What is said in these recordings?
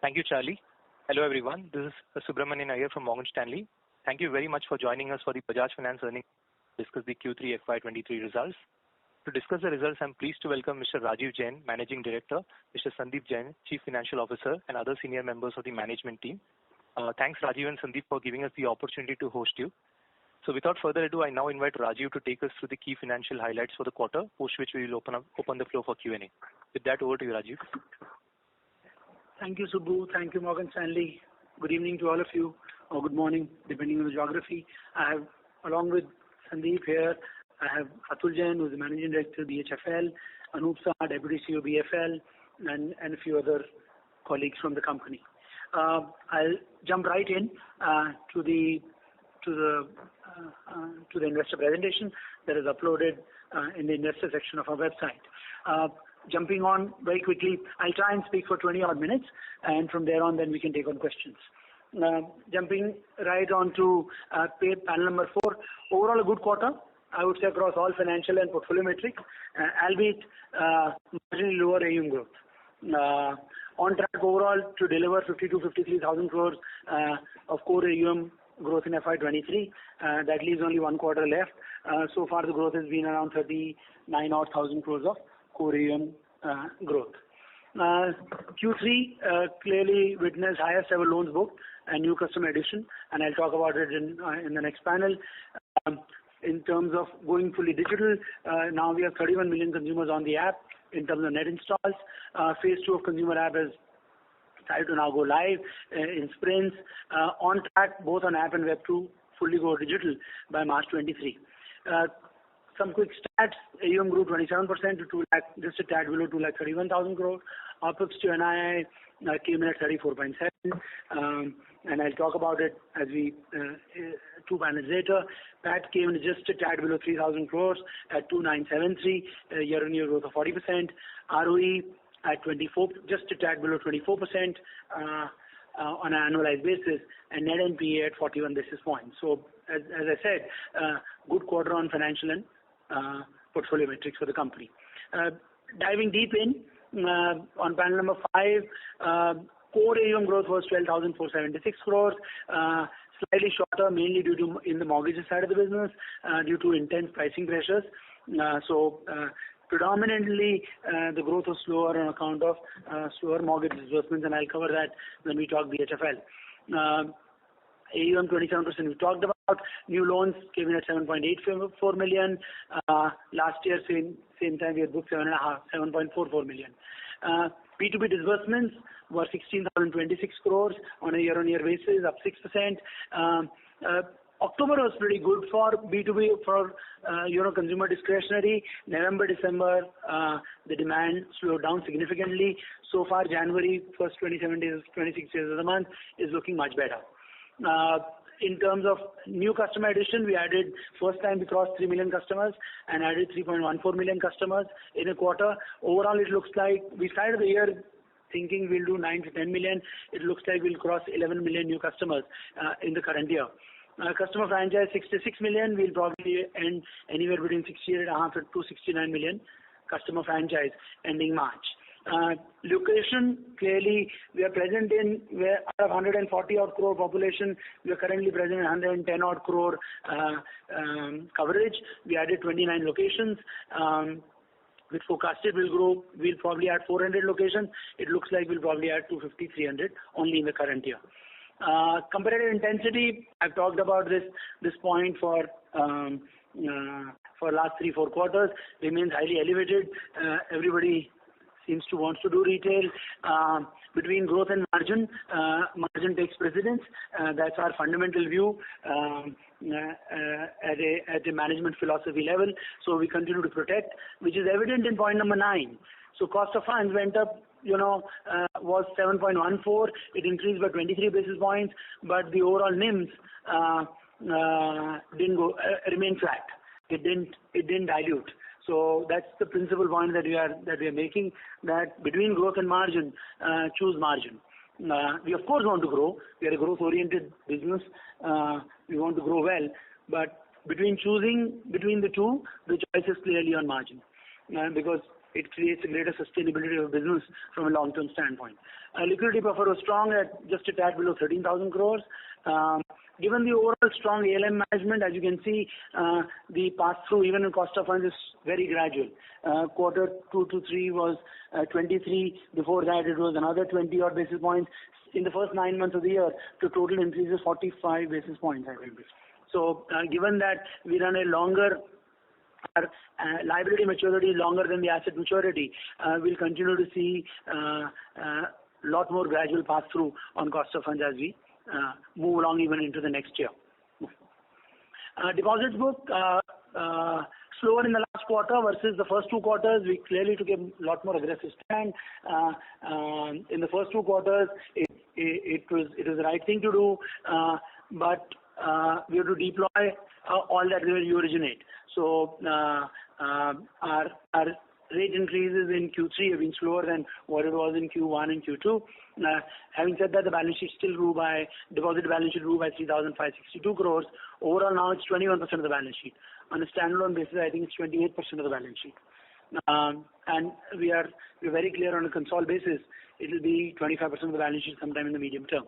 Thank you, Charlie. Hello, everyone. This is Subramanian Iyer from Morgan Stanley. Thank you very much for joining us for the Bajaj Finance earnings to discuss the Q3 FY23 results. To discuss the results, I'm pleased to welcome Mr. Rajiv Jain, Managing Director, Mr. Sandeep Jain, Chief Financial Officer, and other senior members of the management team. Thanks, Rajiv and Sandeep, for giving us the opportunity to host you. So without further ado, I now invite Rajiv to take us through the key financial highlights for the quarter, post which we will open the floor for Q&A. With that, over to you, Rajiv. Thank you, Subbu. Thank you, Morgan Stanley. Good evening to all of you, or good morning, depending on the geography. I have, along with Sandeep here, I have Atul Jain, who is the Managing Director, BHFL, Anup Saha, Deputy CEO, BFL, and a few other colleagues from the company. I'll jump right in to the investor presentation that is uploaded in the investor section of our website. Jumping on very quickly, I'll try and speak for 20 odd minutes, and from there on then we can take on questions. Jumping right on to panel number 4, overall a good quarter, I would say, across all financial and portfolio metrics, albeit marginally lower AUM growth. On track overall to deliver 53,000 crores of core AUM growth in FY23. That leaves only one quarter left. So far the growth has been around 39,000 crores of core AUM growth. Q3 clearly witnessed highest ever loans booked and new customer addition, and I'll talk about it in the next panel. In terms of going fully digital, now we have 31 million consumers on the app in terms of net installs. Phase 2 of consumer app is started to now go live in sprints. On track both on app and web to fully go digital by March 23. Some quick stats: AUM grew 27% to 2 lakh, just a tad below 2,31,000 crore. OpEx to NII came in at 34.7, and I'll talk about it as we 2 panels later. PAT came in just a tad below 3,000 crores at 2,973, year-on-year growth of 40%. ROE at 24, just a tad below 24% on an annualized basis, and net NPA at 41 basis points. So as I said, good quarter on financial and portfolio metrics for the company. Diving deep in, on panel number 5, core AUM growth was 12,476 crores, slightly shorter, mainly due to in the mortgages side of the business, due to intense pricing pressures. Predominantly, the growth was slower on account of slower mortgage disbursements, and I'll cover that when we talk BHFL. AUM 27% we talked about. New loans came in at 7.84 million. Last year, same time we had booked 7.44 million. B2B disbursements were 16,026 crores on a year-on-year basis, up 6%. October was pretty good for B2B, for consumer discretionary. November, December, the demand slowed down significantly. So far, January, first 26 days of the month, is looking much better. In terms of new customer addition, we added, first time we crossed 3 million customers and added 3.14 million customers in a quarter. Overall, it looks like we started the year thinking we'll do 9 to 10 million. It looks like we'll cross 11 million new customers in the current year. Customer franchise 66 million, we'll probably end anywhere between 68.5 to 69 million customer franchise ending March. Location, clearly we are present in, where out of 140 odd crore population, we are currently present in 110 odd crore coverage. We added 29 locations. With forecasted will grow, we'll probably add 400 locations. It looks like we'll probably add 250, 300 only in the current year. Competitive intensity, I've talked about this point for last 3-4 quarters, remains highly elevated. Everybody seems to want to do retail. Between growth and margin, margin takes precedence. That's our fundamental view at a management philosophy level. So we continue to protect, which is evident in point number 9. So cost of funds went up, was 7.14. It increased by 23 basis points, but the overall NIMs didn't go, remain flat. It didn't dilute. So that's the principal point that we are making, that between growth and margin, choose margin. We of course want to grow. We are a growth-oriented business. We want to grow well, but between choosing between the two, the choice is clearly on margin, because it creates a greater sustainability of business from a long-term standpoint. Liquidity buffer was strong at just a tad below 13,000 crores. Given the overall strong ALM management, as you can see, the pass-through even in cost of funds is very gradual. Quarter 2 to 3 was 23. Before that, it was another 20 odd basis points. In the first 9 months of the year, the total increase is 45 basis points, I think. So, given that we run a longer liability maturity longer than the asset maturity, we'll continue to see lot more gradual pass-through on cost of funds as we move along even into the next year. Deposits book slower in the last quarter versus the first 2 quarters. We clearly took a lot more aggressive stand. In the first 2 quarters, it was the right thing to do, but we have to deploy all that we originate. So our rate increases in Q3 have been slower than what it was in Q1 and Q2. Having said that, the balance sheet still grew by, deposit balance sheet grew by 3,562 crores. Overall now it's 21% of the balance sheet. On a standalone basis, I think it's 28% of the balance sheet. And we're very clear on a consolidated basis, it will be 25% of the balance sheet sometime in the medium term.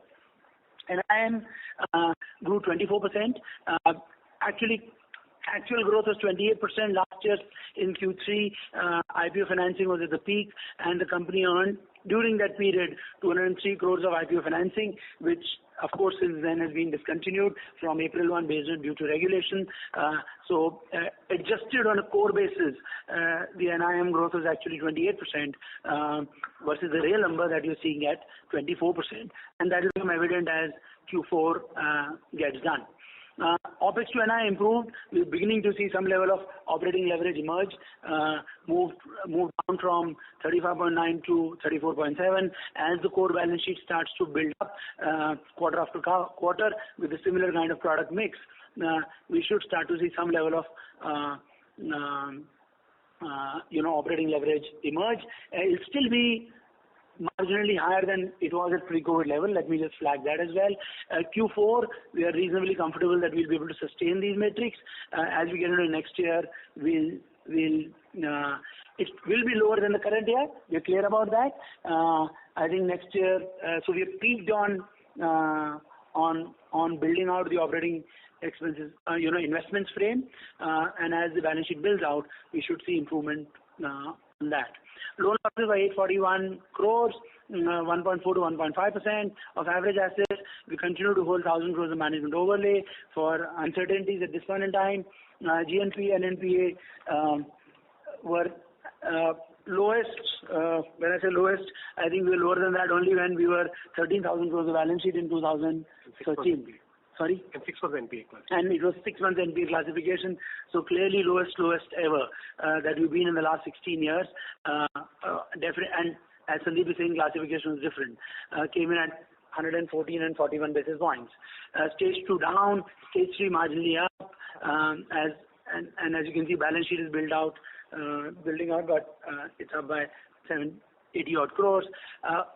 And IM grew 24%. Actual growth was 28% last year in Q3. IPO financing was at the peak, and the company earned during that period 203 crores of IPO financing, which of course since then has been discontinued from April 1 based on due to regulation. So adjusted on a core basis, the NIM growth was actually 28% versus the real number that you're seeing at 24%, and that will become evident as Q4 gets done. OPEX to NI improved. We're beginning to see some level of operating leverage emerge, moved down from 35.9 to 34.7 as the core balance sheet starts to build up quarter after quarter with a similar kind of product mix. We should start to see some level of operating leverage emerge. It'll still be marginally higher than it was at pre-COVID level. Let me just flag that as well. Q4, we are reasonably comfortable that we'll be able to sustain these metrics. As we get into next year, it will be lower than the current year. We're clear about that. I think next year, so we have peaked on building out the operating expenses, investments frame, and as the balance sheet builds out, we should see improvement on that. Loan losses by 841 crores, 1.4 to 1.5% of average assets. We continue to hold 1,000 crores of management overlay for uncertainties at this point in time. GNP and NPA were lowest. When I say lowest, I think we were lower than that only when we were 13,000 crores of balance sheet in 2013. Sorry? 6 was NPA class. And it was 6 months NPA classification. So clearly lowest ever that we've been in the last 16 years. Definitely, and as Sandeep is saying, classification was different. Came in at 114 and 41 basis points. Stage 2 down, stage 3 marginally up. As you can see, balance sheet is building out, but it's up by 780 odd crores.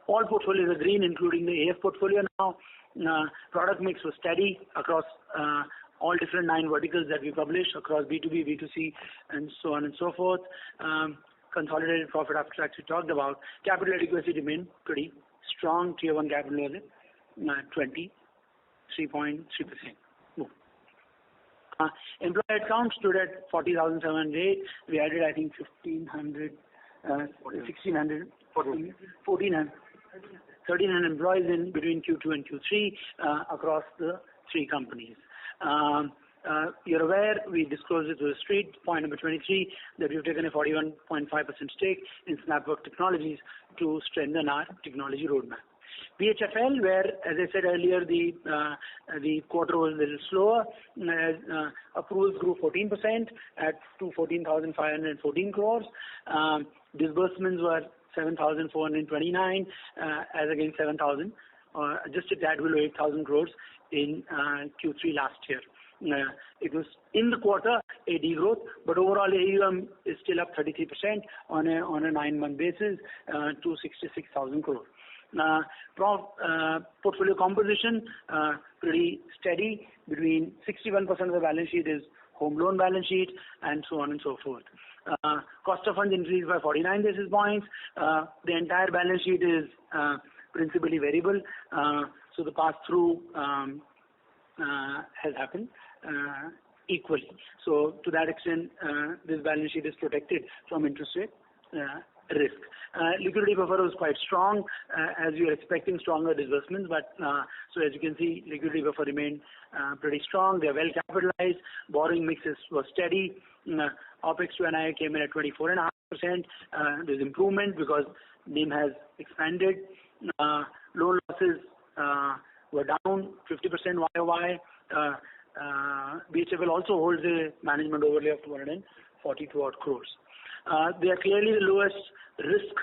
All portfolios are green, including the AF portfolio now. Product mix was steady across all different 9 verticals that we publish across B2B, B2C, and so on and so forth. Consolidated profit after tax we talked about. Capital adequacy remained pretty strong. Tier 1 capital was at 23.3%. Employee count stood at 40,708. We added, I think, 1,300 employees in between Q2 and Q3 across the 3 companies. You're aware, we disclosed it to the street, point number 23, that we've taken a 41.5% stake in Snapwork Technologies to strengthen our technology roadmap. BHFL, where, as I said earlier, the quarter was a little slower. Approvals grew 14% at 14,514 crores. Disbursements were 7,429 as against 7,000, just a tad below 8,000 crores in Q3 last year. It was in the quarter a degrowth, but overall AUM is still up 33% on a 9-month basis to 66,000 crores. Portfolio composition pretty steady. Between 61% of the balance sheet is home loan balance sheet, and so on and so forth. Cost of funds increased by 49 basis points. The entire balance sheet is principally variable, so the pass-through has happened equally. So to that extent, this balance sheet is protected from interest rate risk. Liquidity buffer was quite strong, as we were expecting stronger disbursements, but so as you can see, liquidity buffer remained pretty strong. They are well capitalized. Borrowing mixes was steady. OPEX to NII came in at 24.5%. There's improvement because NIM has expanded. Loan losses were down 50% YOY. BHFL also holds a management overlay of 242 odd crores. They are clearly the lowest risk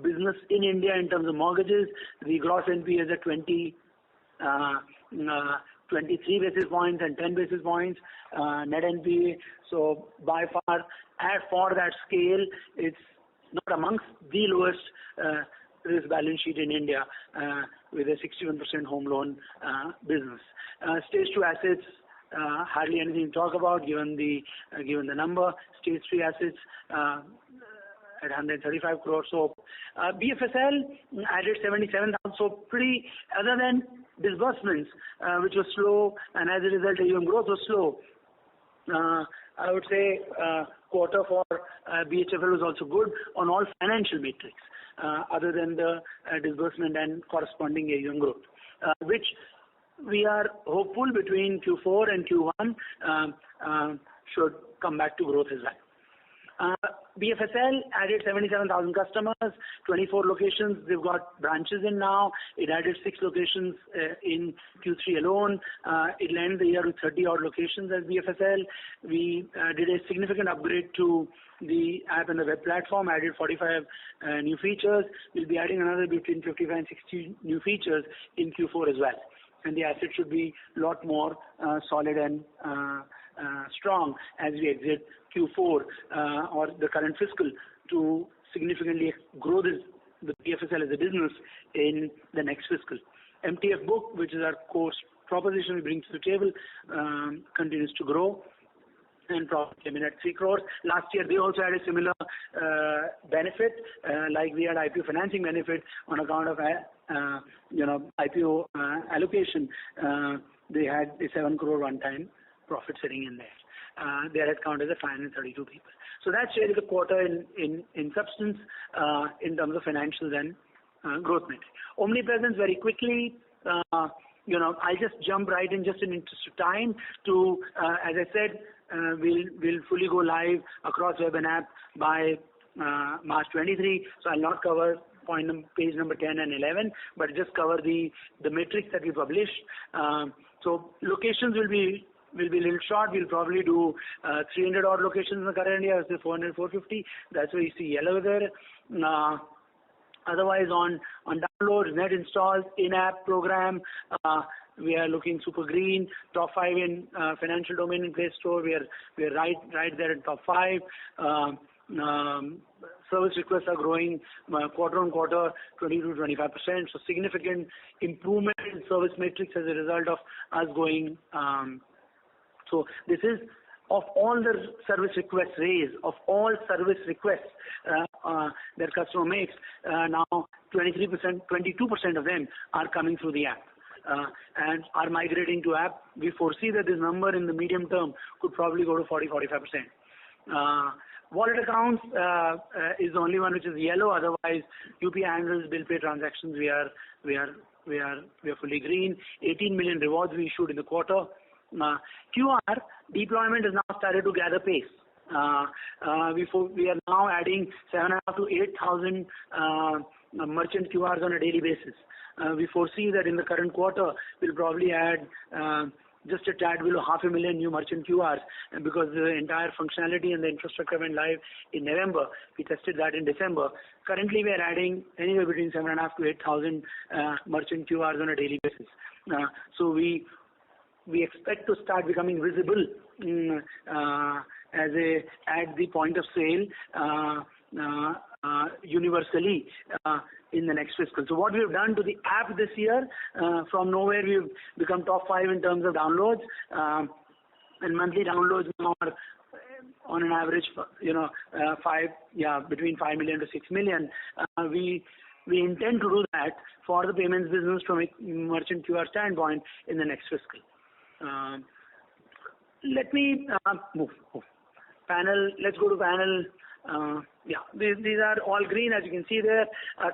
business in India in terms of mortgages. The gross NPA is at 23 basis points and 10 basis points net NPA. So by far, for that scale, it's not amongst the lowest risk balance sheet in India with a 61% home loan business. Stage 2 assets, hardly anything to talk about given the number. Stage 3 assets at 135 crores. So BFSL added 77,000. So pretty, other than disbursements, which was slow, and as a result, AUM growth was slow. I would say quarter for BHFL was also good on all financial metrics, other than the disbursement and corresponding AUM growth, which we are hopeful between Q4 and Q1 should come back to growth as well. BFSL added 77,000 customers, 24 locations. They've got branches in now. It added 6 locations in Q3 alone. It'll end the year with 30 odd locations as BFSL. We did a significant upgrade to the app and the web platform, added 45 new features. We'll be adding another between 55 and 60 new features in Q4 as well. And the asset should be a lot more solid and strong as we exit Q4 or the current fiscal to significantly grow the BFSL as a business in the next fiscal. MTF book, which is our core proposition we bring to the table, continues to grow and profit came in at 3 crores. Last year they also had a similar benefit, like we had IPO financing benefit on account of IPO allocation. They had a 7 crore one-time profit sitting in there. Their headcount is at 532 people. So that's really the quarter in substance in terms of financials and growth metrics. Omnipresence very quickly. I'll just jump right in just in interest of time to, as I said, we'll fully go live across web and app by March 23. So I'll not cover page number 10 and 11, but just cover the metrics that we published. So locations will be a little short. We'll probably do 300 odd locations in the current year, say 400, 450. That's where you see yellow there. Otherwise, on downloads, net installs, in-app program, we are looking super green. Top 5 in financial domain in Play Store. We are right there in top 5. Service requests are growing quarter on quarter, 20 to 25%. So significant improvement in service metrics as a result of us going. So this is of all the service requests raised, of all service requests that customer makes, now 23%, 22% of them are coming through the app and are migrating to app. We foresee that this number in the medium term could probably go to 40-45%. Wallet accounts is the only one which is yellow. Otherwise, UPI handles, bill pay transactions, we are fully green. 18 million rewards we issued in the quarter. QR deployment has now started to gather pace. We are now adding 7,500 to 8,000 merchant QRs on a daily basis. We foresee that in the current quarter we'll probably add just a tad below 500,000 new merchant QRs, because the entire functionality and the infrastructure went live in November. We tested that in December. Currently we are adding anywhere between 7,500 to 8,000 merchant QRs on a daily basis. So we expect to start becoming visible at the point of sale universally in the next fiscal. So what we have done to the app this year, from nowhere we've become top 5 in terms of downloads, and monthly downloads now are on an average, between 5 million to 6 million. We intend to do that for the payments business from a merchant QR standpoint in the next fiscal. Let me move. Panel. Let's go to panel. These are all green, as you can see there.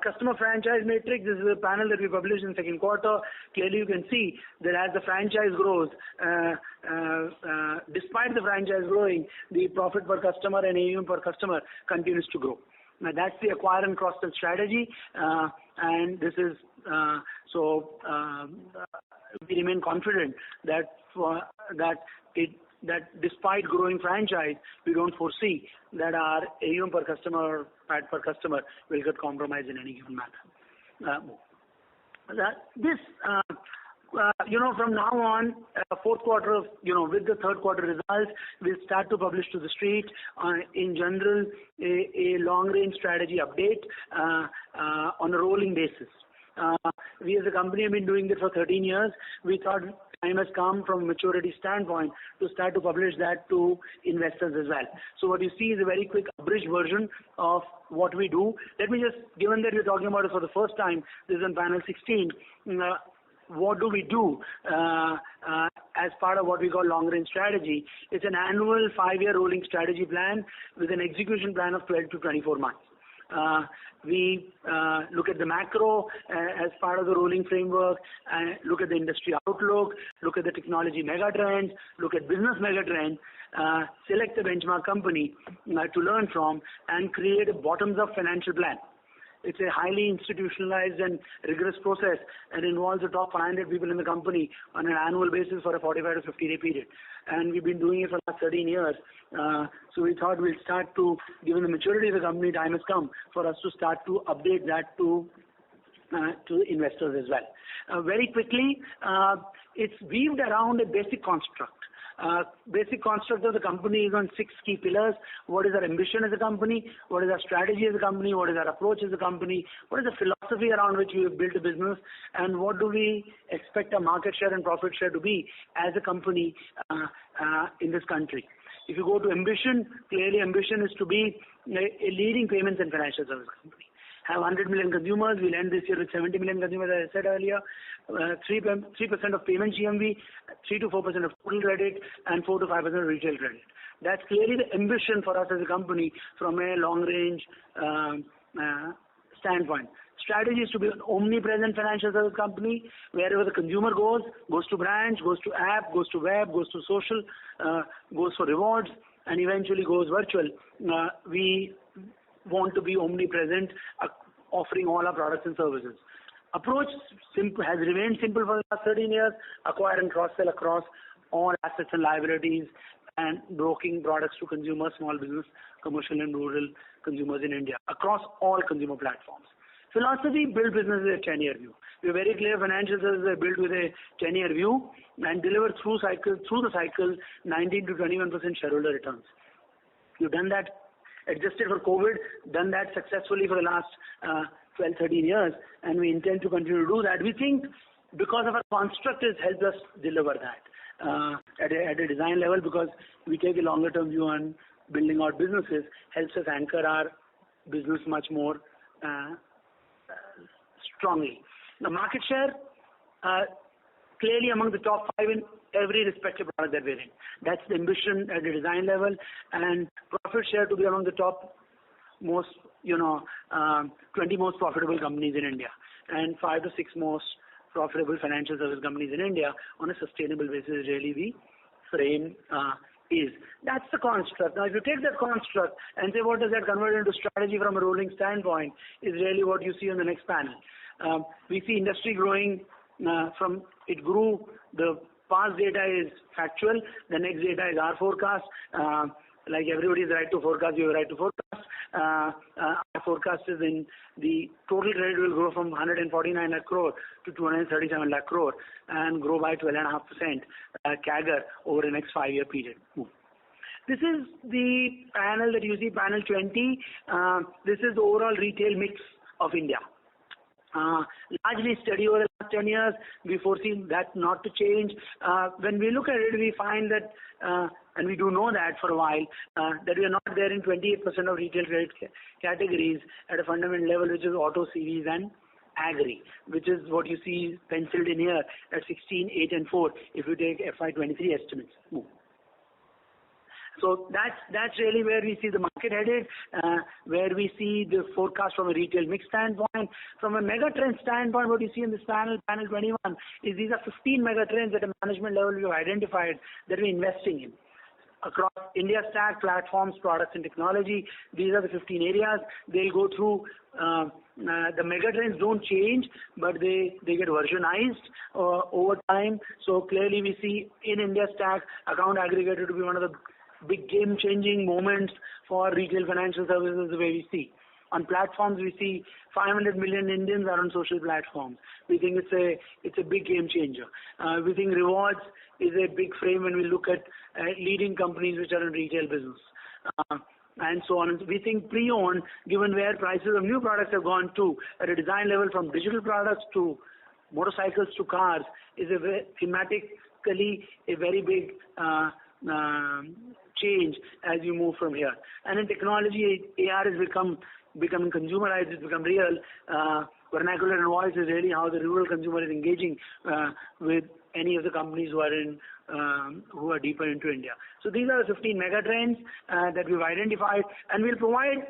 Customer franchise matrix. This is a panel that we published in second quarter. Clearly, you can see that as the franchise grows, despite the franchise growing, the profit per customer and AUM per customer continues to grow. Now that's the acquire and cross-sell strategy, and this is we remain confident that despite growing franchise, we don't foresee that our AUM per customer or PAT per customer will get compromised in any given manner. From now on, fourth quarter of, with the third quarter results, we'll start to publish to the street, in general, a long-range strategy update on a rolling basis. We as a company have been doing this for 13 years. We thought time has come from a maturity standpoint to start to publish that to investors as well. So what you see is a very quick abridged version of what we do. Let me just, given that we're talking about it for the first time, this is on panel 16, what do we do as part of what we call long-range strategy? It's an annual 5-year rolling strategy plan with an execution plan of 12 to 24 months. We look at the macro as part of the rolling framework, look at the industry outlook, look at the technology megatrends, look at business megatrends, select a benchmark company to learn from, and create a bottoms-up financial plan. It's a highly institutionalized and rigorous process and involves the top 500 people in the company on an annual basis for a 45 to 50-day period. And we've been doing it for the last 13 years. So we thought we'd start to, given the maturity of the company, time has come for us to start to update that to investors as well. Very quickly, it's weaved around a basic construct. Basic construct of the company is on 6 key pillars. What is our ambition as a company? What is our strategy as a company? What is our approach as a company? What is the philosophy around which we have built a business? And what do we expect our market share and profit share to be as a company in this country? If you go to ambition, clearly ambition is to be a leading payments and financial service company. Have 100 million consumers. We'll end this year with 70 million consumers, as I said earlier. 3% of payment GMV, 3 to 4% of total credit, and 4 to 5% of retail credit. That's clearly the ambition for us as a company from a long-range standpoint. Strategy is to be an omnipresent financial service company. Wherever the consumer goes to branch, goes to app, goes to web, goes to social, goes for rewards, and eventually goes virtual. We want to be omnipresent, offering all our products and services. Approach has remained simple for the last 13 years. Acquire and cross-sell across all assets and liabilities, and broking products to consumers, small business, commercial and rural consumers in India, across all consumer platforms. Philosophy, build business with a 10-year view. We're very clear financial services are built with a 10-year view and deliver through the cycle 19 to 21% shareholder returns. We've done that, adjusted for COVID, done that successfully for the last 12, 13 years, and we intend to continue to do that. We think because of our construct has helped us deliver that at a design level, because we take a longer term view on building our businesses, helps us anchor our business much more strongly. The market share, clearly among the top 5 in every respective product that we're in. That's the ambition at the design level, and profit share to be among the top most, 20 most profitable companies in India, and 5 to 6 most profitable financial service companies in India on a sustainable basis. Really, the frame is. That's the construct. Now, if you take that construct and say what does that convert into strategy from a rolling standpoint, is really what you see on the next panel. We see industry growing it grew. The past data is factual. The next data is our forecast. Like everybody is right to forecast, you are right to forecast. Our forecast is in the total credit will grow from 149 lakh crore to 237 lakh crore and grow by 12.5% CAGR over the next 5-year period. This is the panel that you see, panel 20. This is the overall retail mix of India. largely steady over the last 10 years. We foresee that not to change. When we look at it, we find that, and we do know that for a while, that we are not there in 28% of retail credit categories at a fundamental level, which is auto, CVs and agri, which is what you see penciled in here at 16, 8 and 4 if you take FY23 estimates. So that's really where we see the market headed, where we see the forecast from a retail mix standpoint. From a mega trend standpoint, what you see in this panel 21, is these are 15 mega trends at a management level we have identified that we're investing in. Across India stack, platforms, products and technology, these are the 15 areas. They'll go through, the mega trends don't change, but they get versionized over time. So clearly we see in India stack, account aggregator to be one of the big game-changing moments for retail financial services, the way we see. On platforms, we see 500 million Indians are on social platforms. We think it's a big game changer. We think rewards is a big frame when we look at leading companies which are in retail business. And so on. We think pre-owned, given where prices of new products have gone to at a design level from digital products to motorcycles to cars, is thematically a very big change as you move from here. And in technology, AR has becoming consumerized, it's become real. Vernacular and voice is really how the rural consumer is engaging with any of the companies who are deeper into India. So these are the 15 mega trends that we've identified, and we'll provide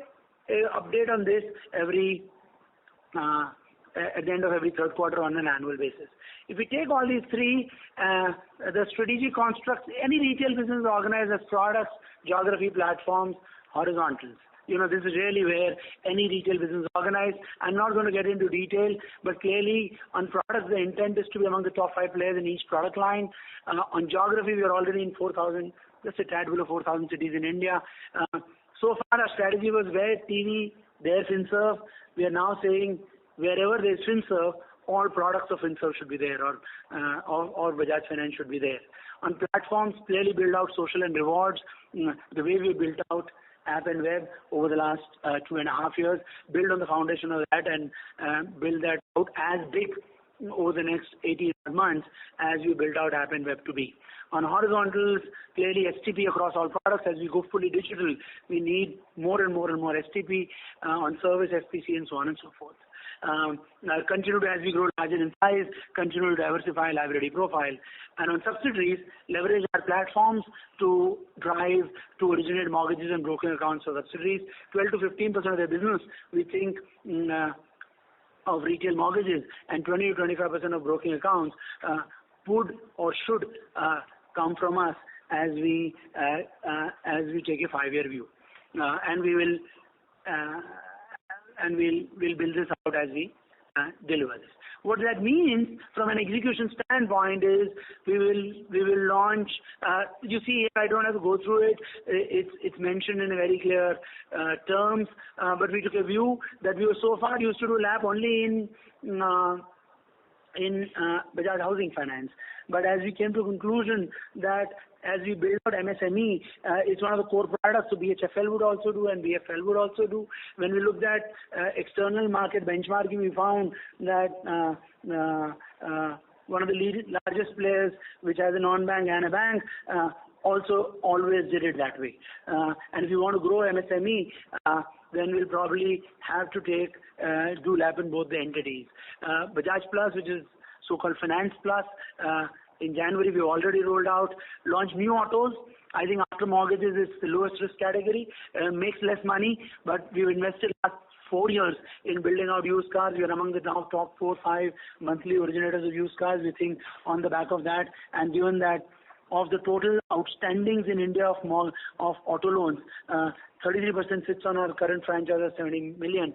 an update on this every at the end of every third quarter on an annual basis. If we take all these three, the strategic constructs, any retail business is organized as products, geography, platforms, horizontals. This is really where any retail business is organized. I'm not going to get into detail, but clearly on products, the intent is to be among the top 5 players in each product line. On geography, we are already in 4,000, just a tad below 4,000 cities in India. So far, our strategy was where TV, there's FinServe. We are now saying wherever there's FinServe, all products of FinServe should be there, or Bajaj Finance should be there. On platforms, clearly build out social and rewards, the way we built out app and web over the last 2.5 years, build on the foundation of that and build that out as big over the next 18 months as we build out app and web to be. On horizontals, clearly STP across all products. As we go fully digital, we need more and more STP on service, FPC and so on and so forth. Continue to, as we grow larger in size, continue to diversify liability profile. And on subsidiaries, leverage our platforms to drive to originate mortgages and broking accounts for subsidiaries. 12 to 15% of their business, we think, of retail mortgages and 20 to 25% of broking accounts would or should come from us as we take a 5-year view. And we will we'll build this out as we deliver this. What that means from an execution standpoint is we will launch. You see, I don't have to go through it. It's mentioned in a very clear terms. But we took a view that we were so far used to do LAP only in Bajaj Housing Finance. But as we came to a conclusion that as we build out MSME, it's one of the core products, so BHFL would also do and BFL would also do. When we looked at external market benchmarking, we found that one of the largest players, which has a non-bank and a bank, also always did it that way. And if you want to grow MSME, then we'll probably have to do LAP in both the entities. Bajaj Plus, which is so-called Finance Plus, in January we already rolled out, launched new autos. I think after mortgages it's the lowest risk category, makes less money, but we've invested last 4 years in building out used cars. We are among the now top 4-5 monthly originators of used cars. We think on the back of that, and given that of the total outstandings in India of auto loans, 33% sits on our current franchise of 70 million.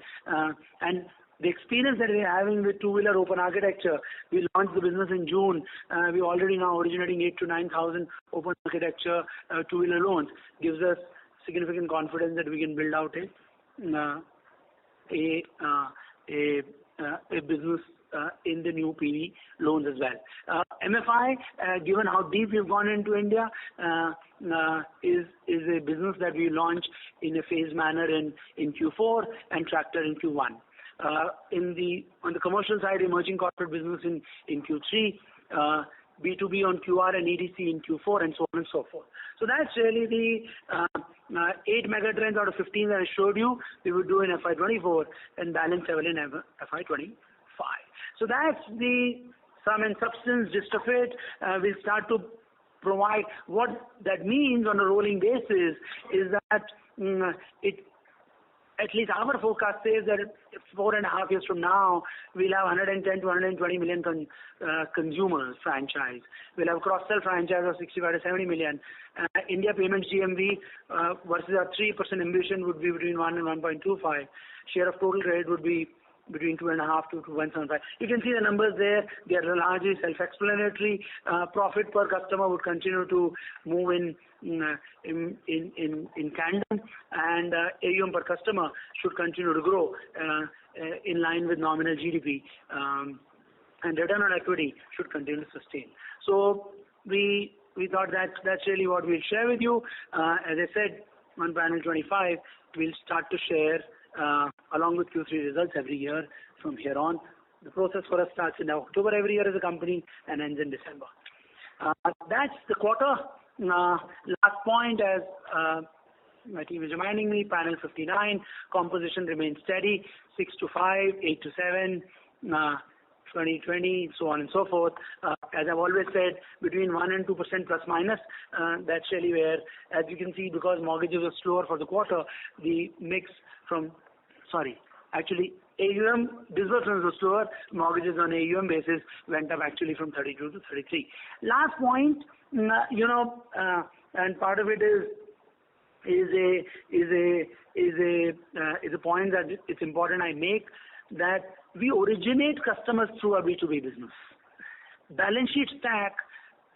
And the experience that we're having with two-wheeler open architecture, we launched the business in June. We're already now originating 8,000 to 9,000 open architecture two-wheeler loans. Gives us significant confidence that we can build out a business in the new PV loans as well. MFI, given how deep we've gone into India, is a business that we launched in a phased manner in Q4 and tractor in Q1. On the commercial side, emerging corporate business in Q3, B2B on QR and EDC in Q4, and so on and so forth. So that's really the 8 mega trends out of 15 that I showed you we would do in FY24 and balance 7 in FY25. So that's the sum and substance gist of it. We'll start to provide what that means on a rolling basis is that at least our forecast says that 4.5 years from now, we'll have 110 to 120 million consumers franchise. We'll have cross-sell franchise of 65 to 70 million. India payments GMV versus our 3% ambition would be between 1 and 1.25. Share of total credit would be between 2.5 to 1.75. You can see the numbers there. They are largely self-explanatory. Profit per customer would continue to move in tandem, and AUM per customer should continue to grow in line with nominal GDP, and return on equity should continue to sustain. So we thought that's really what we'll share with you. As I said, on panel 25, we'll start to share along with Q3 results every year from here on. The process for us starts in October every year as a company and ends in December. That's the quarter. Last point, as my team is reminding me, panel 59, composition remains steady, 6 to 5, 8 to 7, 20, so on and so forth. As I've always said, between 1 and 2% plus minus, that's really where, as you can see, because mortgages were slower for the quarter, the mix AUM disbursements were slower, mortgages on AUM basis went up actually from 32 to 33. Last point, and part of it is a point that it's important I make, that we originate customers through our B2B business. Balance sheet stack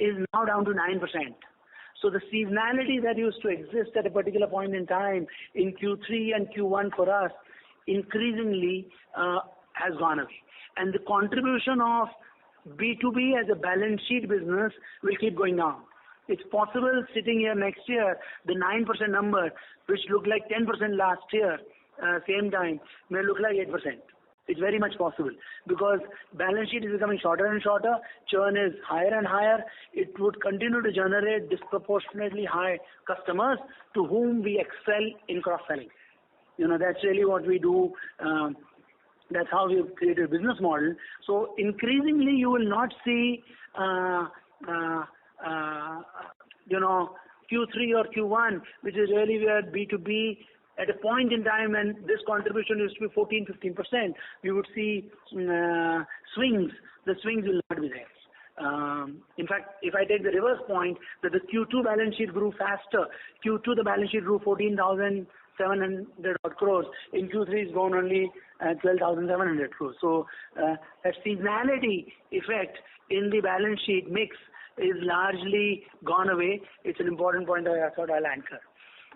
is now down to 9%. So the seasonality that used to exist at a particular point in time in Q3 and Q1 for us increasingly has gone away. And the contribution of B2B as a balance sheet business will keep going down. It's possible sitting here next year, the 9% number, which looked like 10% last year, same time, may look like 8%. It's very much possible because balance sheet is becoming shorter and shorter, churn is higher and higher. It would continue to generate disproportionately high customers to whom we excel in cross-selling. That's really what we do. That's how we've created a business model. So increasingly, you will not see, Q3 or Q1, which is really where B2B at a point in time when this contribution used to be 14-15%, we would see swings. The swings will not be there. In fact, if I take the reverse point, that the Q2 balance sheet grew faster. Q2 the balance sheet grew 14,700 crores. In Q3 it's grown only 12,700 crores. So that seasonality effect in the balance sheet mix is largely gone away. It's an important point that I thought I'll anchor.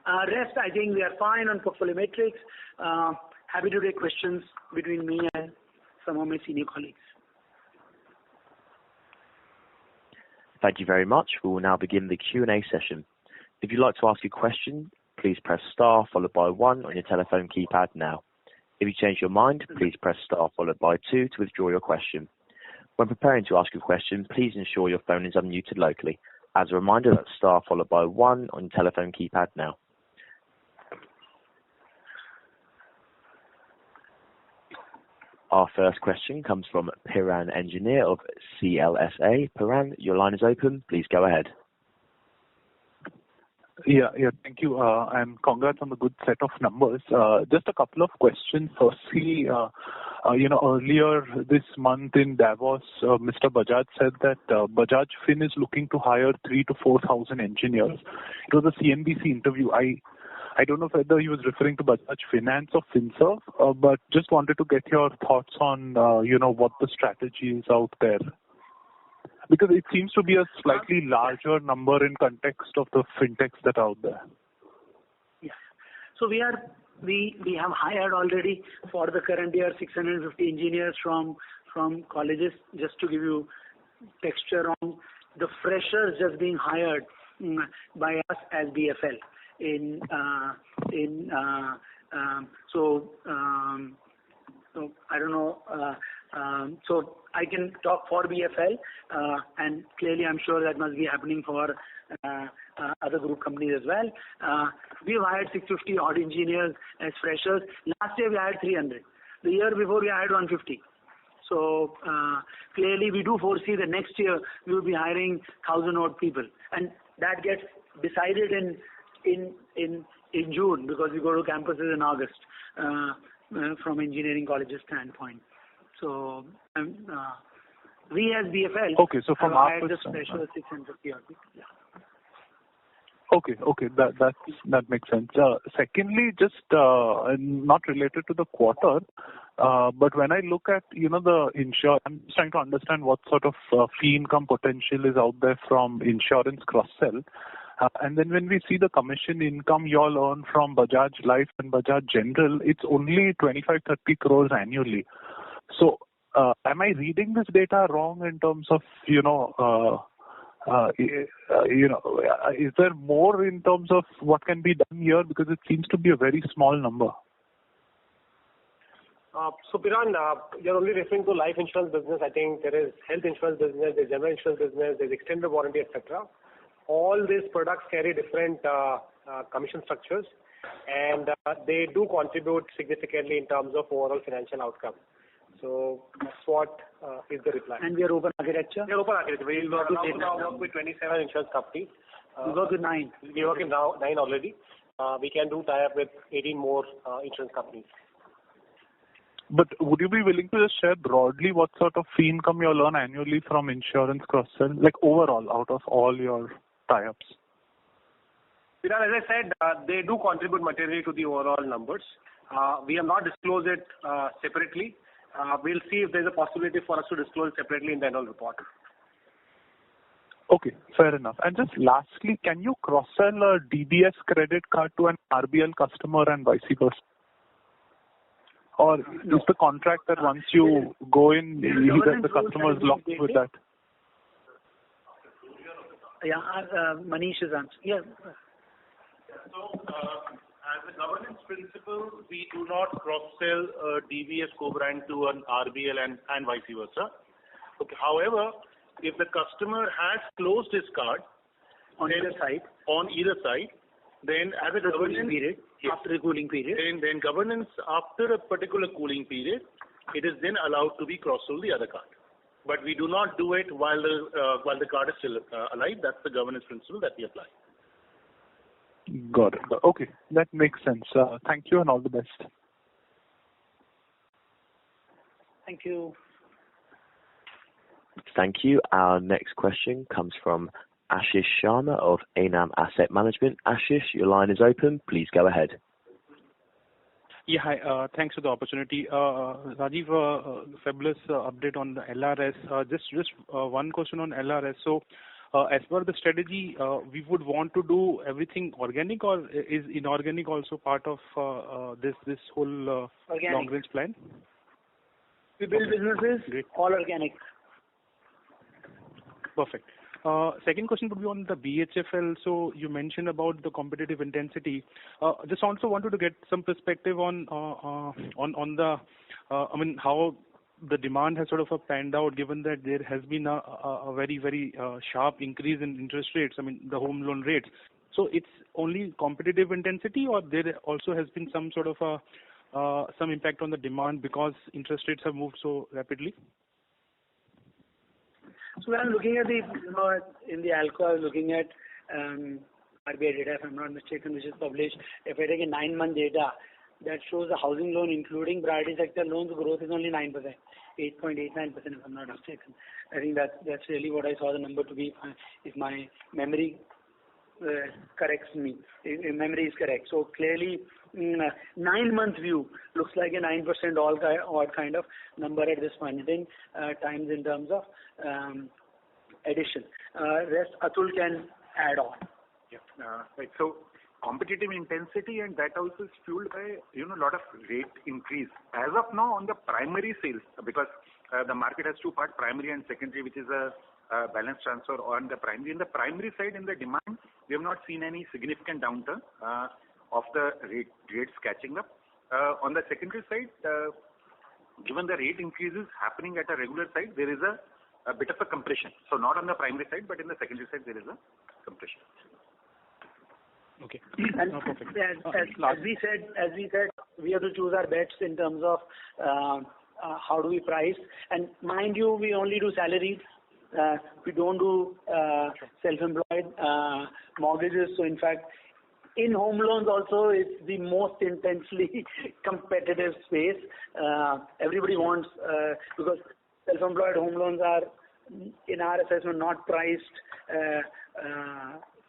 Rest, I think we are fine on portfolio metrics. Happy to take questions between me and some of my senior colleagues. Thank you very much. We will now begin the Q&A session. If you'd like to ask a question, please press star followed by 1 on your telephone keypad now. If you change your mind, please press star followed by 2 to withdraw your question. When preparing to ask a question, please ensure your phone is unmuted locally. As a reminder, that's star followed by 1 on your telephone keypad now. Our first question comes from Piran Engineer of CLSA. Piran, your line is open. Please go ahead. Yeah, thank you. And congrats on the good set of numbers. Just a couple of questions. Firstly, earlier this month in Davos, Mr. Bajaj said that Bajaj Fin is looking to hire 3,000 to 4,000 engineers. It was a CNBC interview. I don't know whether he was referring to Bajaj Finance or Finserv, but just wanted to get your thoughts on, what the strategy is out there. Because it seems to be a slightly larger number in context of the fintechs that are out there. Yes. So we have hired already for the current year 650 engineers from colleges. Just to give you texture on the freshers just being hired by us as BFL. So I don't know. So I can talk for BFL, and clearly I'm sure that must be happening for other group companies as well. We've hired 650 odd engineers as freshers. Last year we hired 300. The year before we hired 150. So clearly we do foresee that next year we will be hiring 1,000 odd people, and that gets decided in June, because we go to campuses in August from engineering colleges standpoint. So we as BFL so from have our hired just freshers 650 odd people. Yeah. Okay, that makes sense. Secondly, just not related to the quarter, but when I look at the insurance, I'm just trying to understand what sort of fee income potential is out there from insurance cross-sell. And then when we see the commission income you all earn from Bajaj Life and Bajaj General, it's only 25-30 crores annually. So am I reading this data wrong in terms of is there more in terms of what can be done here, because it seems to be a very small number? So Piran, you're only referring to life insurance business. I think there is health insurance business, there's general insurance business, there's extended warranty, etc. All these products carry different commission structures, and they do contribute significantly in terms of overall financial outcome. So that's what is the reply. And we are open architecture? We are open architecture. We work with 27 insurance companies. We work with 9. We work with 9 already. We can do tie-up with 18 more insurance companies. But would you be willing to just share broadly what sort of fee income you earn annually from insurance cross-sell, like overall out of all your tie-ups? As I said, they do contribute materially to the overall numbers. We have not disclosed it separately. We'll see if there's a possibility for us to disclose it separately in the annual report. Okay, fair enough. And just lastly, can you cross-sell a DBS credit card to an RBL customer and vice versa? Or is the contract that once you go in, the customer is locked with that? Yeah, Manish is answering. Yeah. So, as a governance principle, we do not cross-sell a DBS co-brand to an RBL and vice versa. Okay. However, if the customer has closed his card on either side, then as a governance period, after the cooling period, then governance after a particular cooling period, it is then allowed to be cross-sold the other card. But we do not do it while the card is still alive. That's the governance principle that we apply. Got it. Okay, that makes sense. Thank you and all the best. Thank you. Thank you. Our next question comes from Ashish Sharma of Anam Asset Management. Ashish, your line is open. Please go ahead. Yeah, hi. Thanks for the opportunity. Rajiv, fabulous update on the LRS. Just one question on LRS. So, as per the strategy, we would want to do everything organic, or is inorganic also part of this whole long-range plan? We build businesses, all organic. Perfect. Second question would be on the BHFL. So you mentioned about the competitive intensity. Just also wanted to get some perspective on the, how the demand has sort of panned out, given that there has been a very, very sharp increase in interest rates, the home loan rates. So it's only competitive intensity, or there also has been some sort of some impact on the demand because interest rates have moved so rapidly? So when I'm looking at in the ALCO, I was looking at RBI data, if I'm not mistaken, which is published. If I take a 9-month data, that shows the housing loan, including priority sector loans, growth is only 9%, 8.89% if I'm not mistaken. I think that's really what I saw the number to be, if my memory corrects me. If memory is correct. So clearly, 9-month view looks like a 9% odd kind of number at this point in times in terms of addition. Rest Atul can add on. Yeah, right. So competitive intensity, and that also is fueled by a lot of rate increase. As of now, on the primary sales, because the market has two parts, primary and secondary, which is a balance transfer on the primary. In the primary side, in the demand, we have not seen any significant downturn of the rates catching up. On the secondary side, given the rate increases happening at a regular side, there is a bit of a compression. So not on the primary side, but in the secondary side, there is a compression. Okay. And Perfect. as we said, we have to choose our bets in terms of how do we price. And mind you, we only do salaried. We don't do self-employed mortgages. So in fact, in home loans also, it's the most intensely competitive space. Everybody wants, because self-employed home loans are, in our assessment, not priced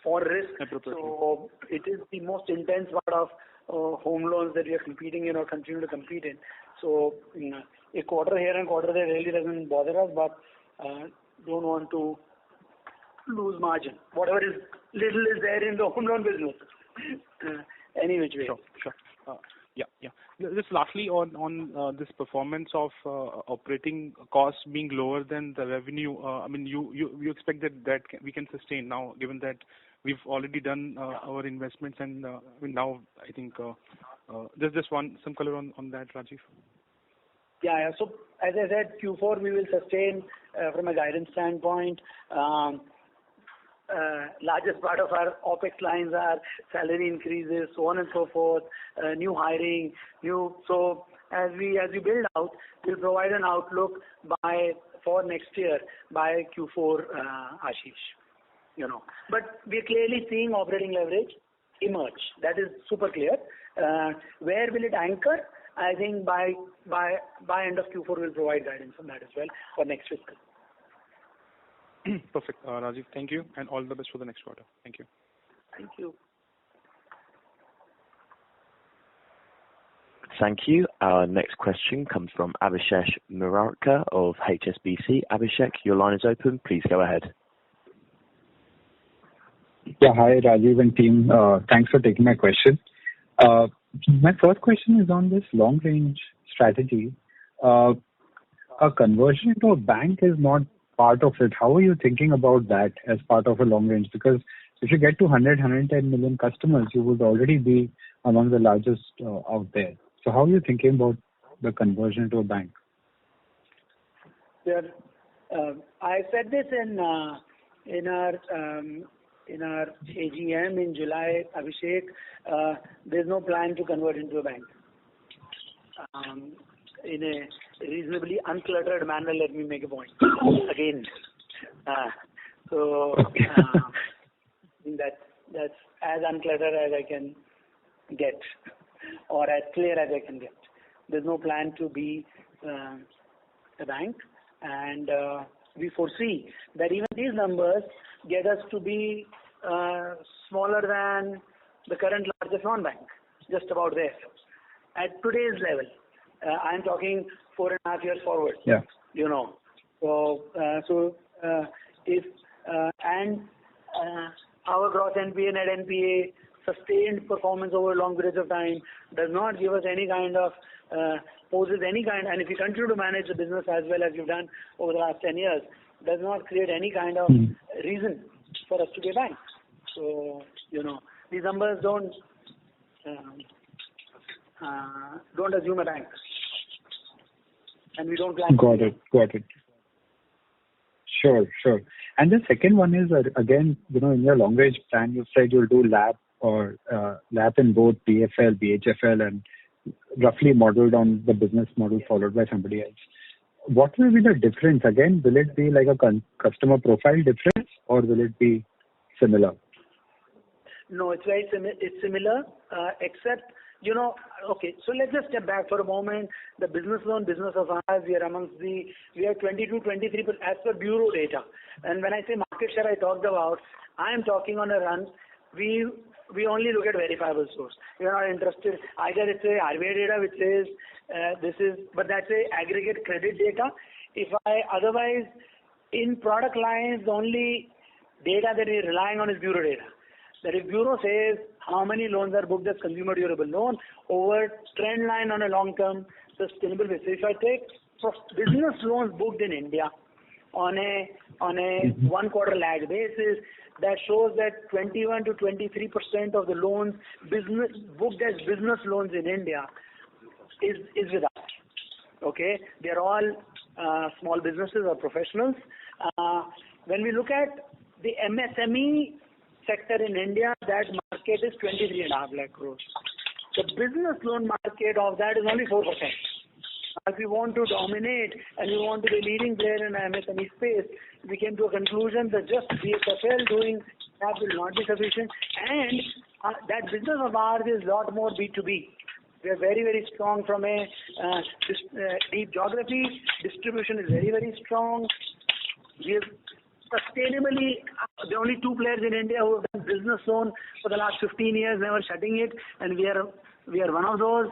for risk. So it is the most intense part of home loans that we are competing in or continue to compete in. So a quarter here and quarter there really doesn't bother us, but don't want to lose margin. Whatever is little is there in the home loan business. Any which way. Sure. Yeah. Just lastly on this performance of operating costs being lower than the revenue. I mean, you expect that we can sustain now, given that we've already done our investments, and now I think just some color on that, Rajiv. Yeah. So as I said, Q4 we will sustain from a guidance standpoint. Largest part of our OPEX lines are salary increases, so on and so forth, new hiring, so as we build out, we'll provide an outlook for next year by Q4, Ashish. But we're clearly seeing operating leverage emerge. That is super clear. Where will it anchor? I think by end of Q4 we'll provide guidance on that as well for next fiscal. Perfect, Rajiv. Thank you, and all the best for the next quarter. Thank you. Thank you. Thank you. Our next question comes from Abhishek Murarka of HSBC. Abhishek, your line is open. Please go ahead. Yeah, hi Rajiv and team. Thanks for taking my question. My first question is on this long-range strategy. A conversion to a bank is not part of it. How are you thinking about that as part of a long range? Because if you get to 110 million customers, you would already be among the largest out there. So how are you thinking about the conversion to a bank? Yeah, I said this in our AGM in July, Abhishek. There's no plan to convert into a bank. In a reasonably uncluttered manner, let me make a point again. That's as uncluttered as I can get, or as clear as I can get. There's no plan to be a bank, and we foresee that even these numbers get us to be smaller than the current largest non-bank, just about there. At today's level, I'm talking 4.5 years forward. Yeah. If our gross NPA, net NPA, sustained performance over a long periods of time does not give us any kind of poses any kind, and if you continue to manage the business as well as you've done over the last 10 years, does not create any kind of reason for us to be a bank. So these numbers don't assume a bank. And we don't plan. Got it. Sure. And the second one is, again, in your long range plan, you said you'll do LAP or LAP in both PFL, BHFL, and roughly modeled on the business model followed by somebody else. What will be the difference? Again, will it be like a customer profile difference, or will it be similar? No, it's very similar, except, okay, so let's just step back for a moment. The business loan business of ours, we are 22, 23% as per bureau data. And when I say market share, I talked about, I am talking on a run. We only look at verifiable source. We are not interested. Either it's a RBI data which says but that's a aggregate credit data. Otherwise, in product lines, the only data that we're relying on is bureau data. That if bureau says how many loans are booked as consumer durable loan over trend line on a long-term sustainable basis. If I take business loans booked in India on a 1 quarter lag basis, that shows that 21 to 23% of the loans booked as business loans in India is with us. Okay, they are all small businesses or professionals. When we look at the MSME sector in India, that market is 23.5 lakh crores. The business loan market of that is only 4%. If we want to dominate and we want to be leading player in the MSME space, we came to a conclusion that just BHFL doing that will not be sufficient, and that business of ours is a lot more B2B. We are very, very strong from a deep geography. Distribution is very, very strong. We have sustainably, the only two players in India who have done business loan for the last 15 years, never shutting it, and we are one of those.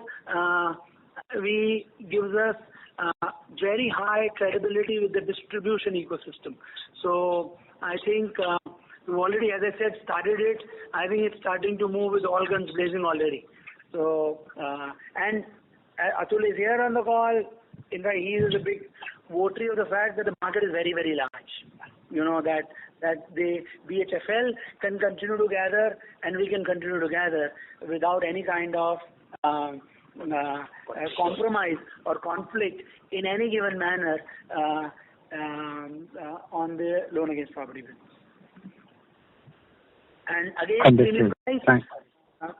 We gives us very high credibility with the distribution ecosystem. So I think we've already, as I said, started it. I think it's starting to move with all guns blazing already. So and Atul is here on the call. In fact, he is a big votary of the fact that the market is very, very large. You know that the BHFL can continue to gather and we can continue to gather without any kind of compromise or conflict in any given manner on the loan against property business. And again, premium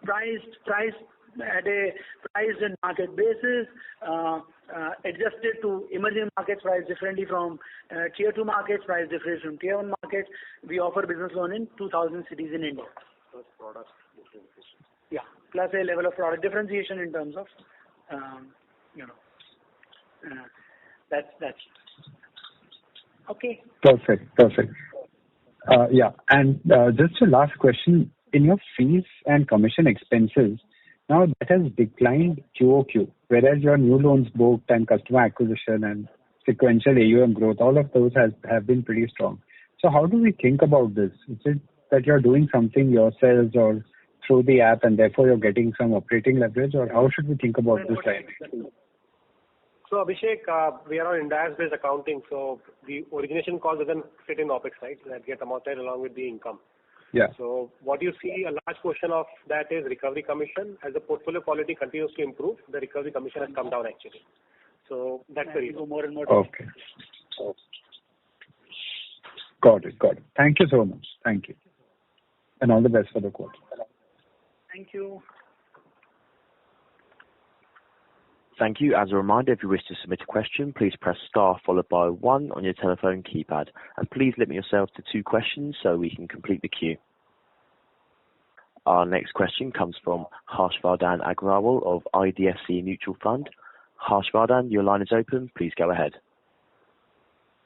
priced at a price and market basis, adjusted to emerging markets, priced differently from tier 2 markets, priced differently from tier 1 markets. We offer business loan in 2,000 cities in India. Plus product differentiation. Yeah, plus a level of product differentiation in terms of, that's okay. Perfect. Yeah, and just a last question. In your fees and commission expenses, now that has declined QOQ, whereas your new loans booked and customer acquisition and sequential AUM growth, all of those have been pretty strong. So how do we think about this? Is it that you're doing something yourselves or through the app and therefore you're getting some operating leverage, or how should we think about this line? So Abhishek, we are on index-based accounting, so the origination cost doesn't fit in OPEX, right? That gets amortized along with the income. Yeah. So what you see, a large portion of that is recovery commission. As the portfolio quality continues to improve, the recovery commission has come down actually. So that's the reason. More and more. Okay. Got it. Thank you so much. Thank you. And all the best for the quarter. Thank you. Thank you. As a reminder, if you wish to submit a question, please press star followed by 1 on your telephone keypad. And please limit yourself to 2 questions so we can complete the queue. Our next question comes from Harshvardhan Agrawal of IDFC Mutual Fund. Harshvardhan, your line is open. Please go ahead.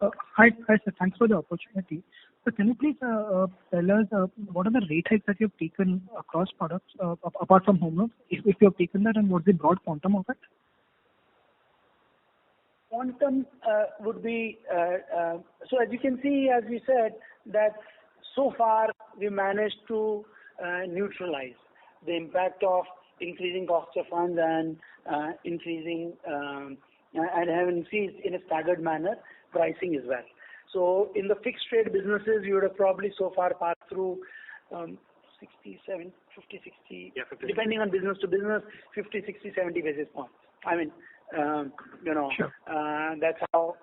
Hi, sir. Thanks for the opportunity. So can you please tell us what are the rate hikes that you've taken across products apart from home loans? If you have taken that, and what's the broad quantum of it? Quantum would be, so as you can see, as we said, that so far we managed to neutralize the impact of increasing cost of funds and increasing and have increased in a staggered manner pricing as well. So in the fixed rate businesses, you would have probably so far passed through 50, 60, yeah, 50. Depending on business to business, 50, 60, 70 basis points. I mean, Sure. That's how,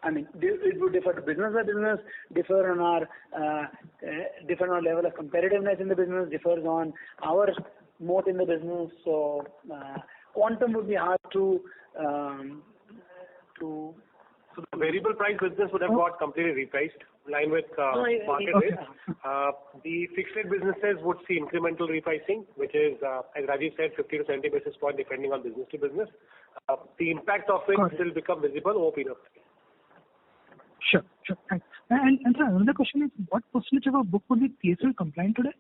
it would differ to business by business, differ on our level of competitiveness in the business, differs on our moat in the business. So quantum would be hard to So the variable price business would have got completely repriced, in line with market rates. The fixed rate businesses would see incremental repricing, which is, as Rajiv said, 50 to 70 basis points depending on business to business. The impact of it will become visible over period of time. Sure. Thanks. And sir, another question is, what percentage of our book would be PSL compliant today?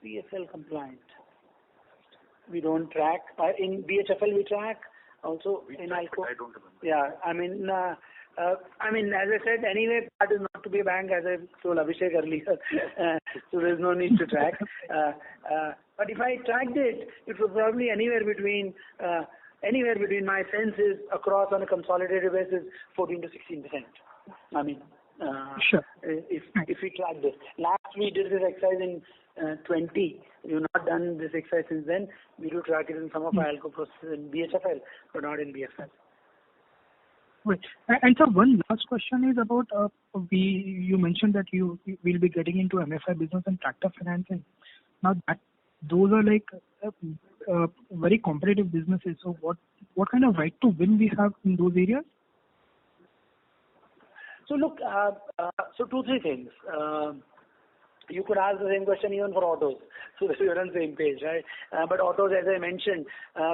PSL compliant. We don't track. In BHFL we track. Also in ICO. I don't remember. Yeah, as I said, anyway, that is not to be a bank, as I told Abhishek earlier. So there's no need to track. But if I tracked it, it was probably anywhere between my senses across on a consolidated basis, 14 to 16%. Sure. If we track this. Last we did this exercise in 20. We've not done this exercise since then. We do track it in some of our ALCO processes in BHFL, but not in BFL. Right. And so one last question is about, you mentioned that you will be getting into MFI business and tractor financing. Now those are like very competitive businesses. So what kind of right to win we have in those areas? So look, so 2-3 things. You could ask the same question even for autos, so that we are on the same page, right? But autos, as I mentioned,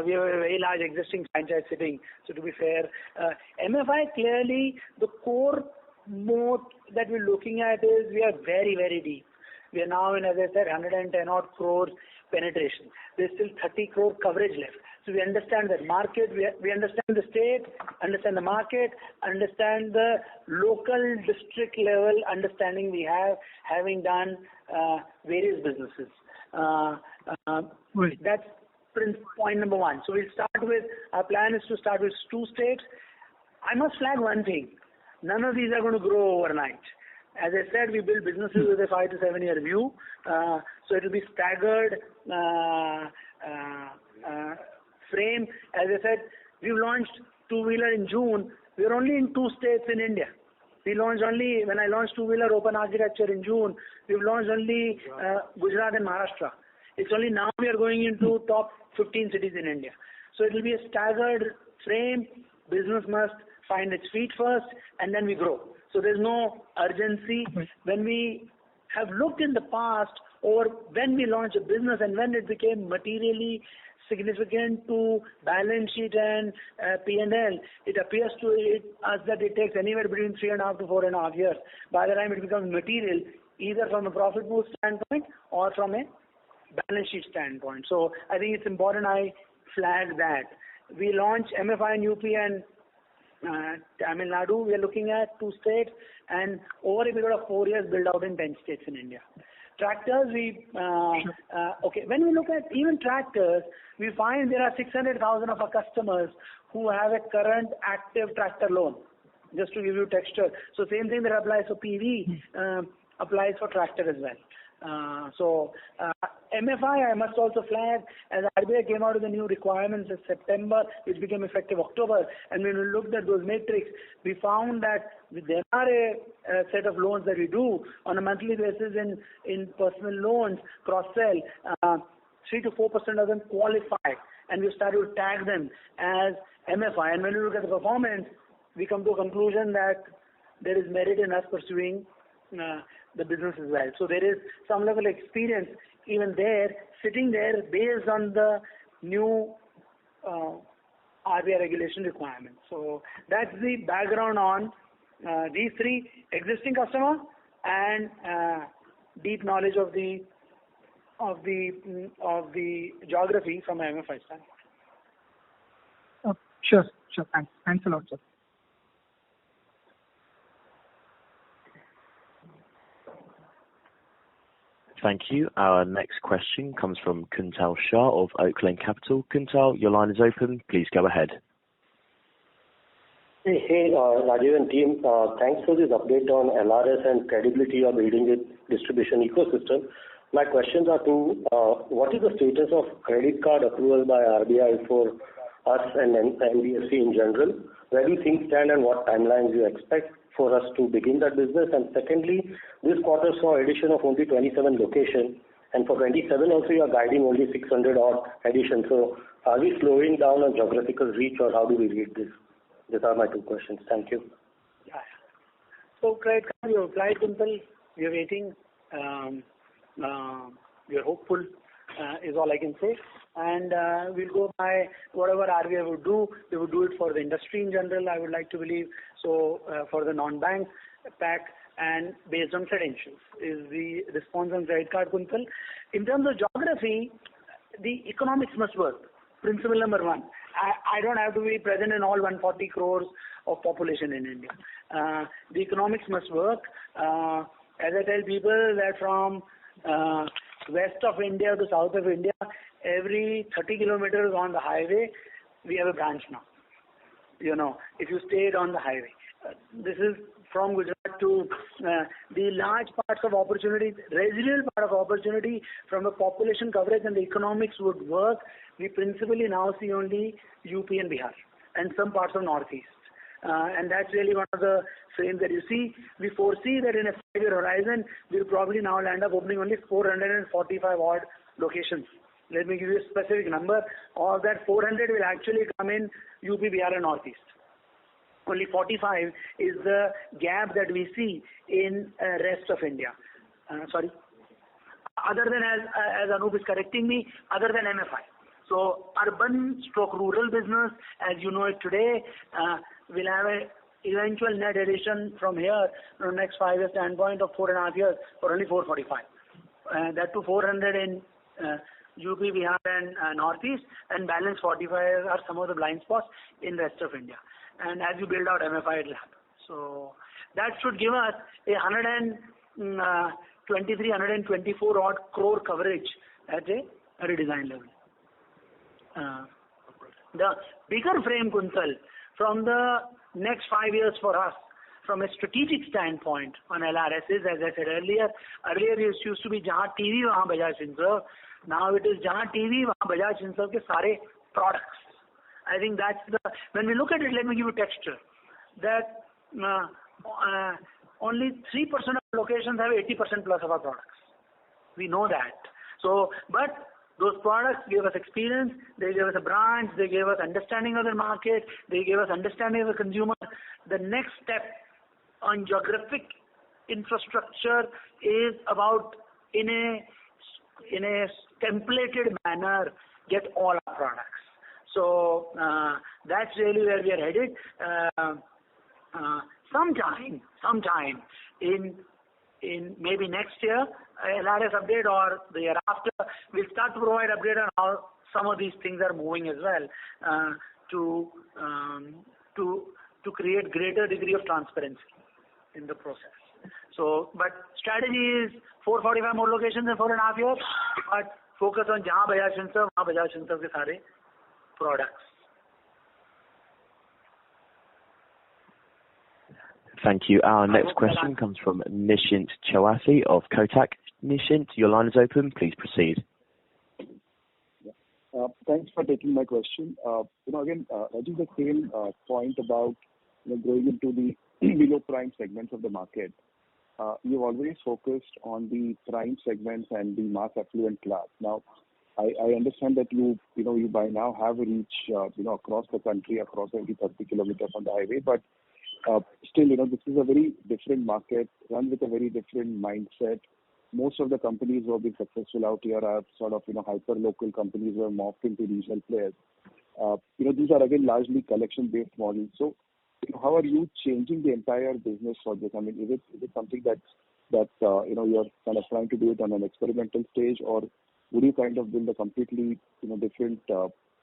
we have a very large existing franchise sitting. So to be fair, MFI clearly the core moat that we're looking at is we are very, very deep. We are now in, as I said, 110 odd crores penetration. There's still 30 crore coverage left. So we understand that market, we understand the state, understand the market, understand the local district level understanding we have, having done various businesses. Right. That's point number one. So our plan is to start with 2 states. I must flag one thing. None of these are going to grow overnight. As I said, we build businesses with a 5 to 7 year view. So it will be staggered frame. As I said, we've launched two-wheeler in June. We are only in 2 states in India. When I launched two-wheeler open architecture in June, we've launched only Gujarat and Maharashtra. It's only now we are going into top 15 cities in India. So it will be a staggered frame. Business must find its feet first and then we grow. So there's no urgency. When we have looked in the past or when we launched a business and when it became materially significant to balance sheet and P&L, it appears to us that it takes anywhere between 3.5 to 4.5 years by the time it becomes material, either from a profit pool standpoint or from a balance sheet standpoint. So I think it's important I flag that. We launched MFI in UP and Tamil Nadu. We are looking at 2 states and over a period of 4 years build out in 10 states in India. Tractors, when we look at even tractors, we find there are 600,000 of our customers who have a current active tractor loan, just to give you texture. So same thing that applies for PV applies for tractor as well. MFI, I must also flag, as RBI came out with the new requirements in September, which became effective October, and when we looked at those metrics, we found that there are a set of loans that we do on a monthly basis in personal loans, cross-sell, 3 to 4% of them qualify, and we started to tag them as MFI. And when we look at the performance, we come to a conclusion that there is merit in us pursuing the business as well. So there is some level of experience even there, sitting there based on the new RBI regulation requirements. So that's the background on these 3: existing customer and deep knowledge of the geography from an MFI standpoint. Sure. Thanks a lot, sir. Thank you. Our next question comes from Kuntal Shah of Oaklane Capital. Kuntal, your line is open. Please go ahead. Hey, Rajiv and team. Thanks for this update on LRS and credibility you are building with distribution ecosystem. My questions are what is the status of credit card approval by RBI for us and NBFC in general? Where do things stand and what timelines you expect for us to begin that business? And secondly, this quarter saw addition of only 27 locations, and for 27 also you are guiding only 600 odd additions. So are we slowing down on geographical reach or how do we read this? These are my 2 questions. Thank you. Yeah. So credit card, you applied, Kuntal. We are waiting. We are hopeful is all I can say. And we'll go by whatever RBI would do. They would do it for the industry in general, I would like to believe. So for the non-bank pack and based on credentials is the response on credit card, Kuntal. In terms of geography, the economics must work. Principle number 1. I don't have to be present in all 140 crores of population in India. The economics must work. As I tell people that from west of India to south of India, every 30 kilometers on the highway, we have a branch now. If you stayed on the highway. this is from Gujarat to the large parts of opportunity, residual part of opportunity from the population coverage and the economics would work. We principally now see only UP and Bihar and some parts of Northeast. And that's really one of the frames that you see. We foresee that in a 5-year horizon, we'll probably now land up opening only 445 odd locations. Let me give you a specific number. Of that, 400 will actually come in UP, Bihar and Northeast. Only 45 is the gap that we see in rest of India. Other than, as Anup is correcting me, other than MFI. So urban/rural business, as you know it today, will have an eventual net addition from here from the next 5 year standpoint of 4.5 years for only 445. That to 400 in UP, Bihar and Northeast, and balance 45 are some of the blind spots in rest of India. And as you build out MFI, it will happen. So that should give us a 123, 124 odd crore coverage at a redesign level. The bigger frame, Kunsal, from the next 5 years for us, from a strategic standpoint on LRS is, as I said earlier it used to be Jahan TV, Wahan Bajaj Finserv. Now it is Jahan TV, Wahan Bajaj Finserv ke sare products. I think that's when we look at it, let me give you texture. That only 3% of locations have 80% plus of our products. We know that. So, but those products gave us experience, they gave us a brand, they gave us understanding of the market, they gave us understanding of the consumer. The next step on geographic infrastructure is about in a templated manner get all our products. So that's really where we are headed. Sometime in maybe next year, LRS update or the year after, we'll start to provide update on how some of these things are moving as well to create greater degree of transparency in the process. So, but strategy is 445 more locations in 4.5 years, but focus on Jahan Bajaj Finserv, Wahan Bajaj Finserv ke sare products. Thank you. Our next question comes from Nishint Chawathe of Kotak. Nishint, your line is open. Please proceed. Thanks for taking my question. Again, I think the same point about going into the below prime segments of the market. You've always focused on the prime segments and the mass affluent class. Now, I understand that you by now have a reach across the country, across every 30 kilometers on the highway, but still, this is a very different market, run with a very different mindset. Most of the companies who have been successful out here are sort of, hyper local companies who have morphed into regional players. These are again largely collection-based models. So, how are you changing the entire business for this? I mean, is it something that you're kind of trying to do it on an experimental stage, or would you kind of build a completely different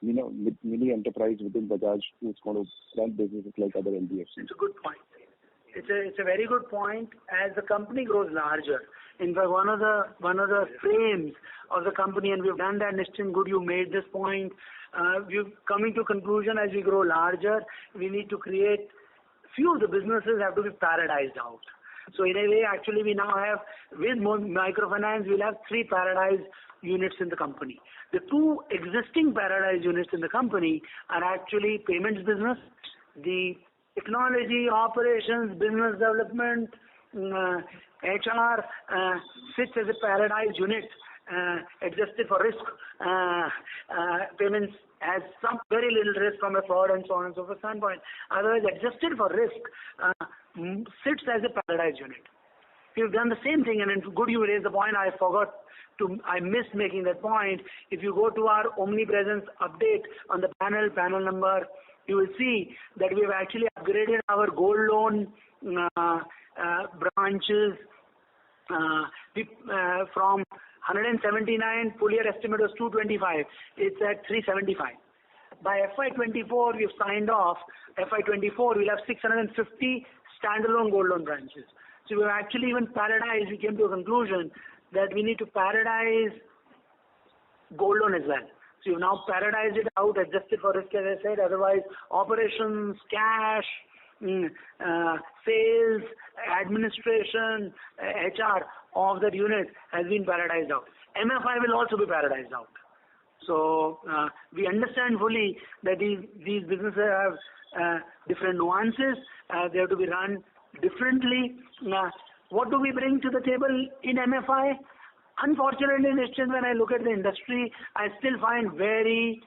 mini enterprise within Bajaj who's going to run businesses like other NBFCs? It's a good point. It's a very good point. As the company grows larger, in fact, one of the frames of the company, and we've done that, Nishant, good you made this point. We're coming to conclusion as we grow larger, we need to create few of the businesses have to be paradised out. So in a way, actually, we now have with microfinance, we'll have 3 paradise units in the company. The 2 existing paradise units in the company are actually payments business, the technology, operations, business development, HR sits as a paradise unit, adjusted for risk. Payments has some very little risk from a fraud and so on and so forth standpoint. Otherwise, adjusted for risk, sits as a paradise unit. We've done the same thing, and it's good you raised the point. I missed making that point. If you go to our omnipresence update on the panel number, you will see that we have actually upgraded our gold loan branches from 179, full year estimate was 225. It's at 375. By FY24, we've signed off. FY24, we'll have 650 standalone gold loan branches. So we've actually even paradised. We came to a conclusion that we need to paradise gold loan as well. So you've now paradised it out, adjusted for risk, as I said. Otherwise, operations, cash, sales, administration, HR of that unit has been paradised out. MFI will also be paradised out. So we understand fully that these businesses have different nuances. They have to be run differently. What do we bring to the table in MFI? Unfortunately, when I look at the industry, I still find very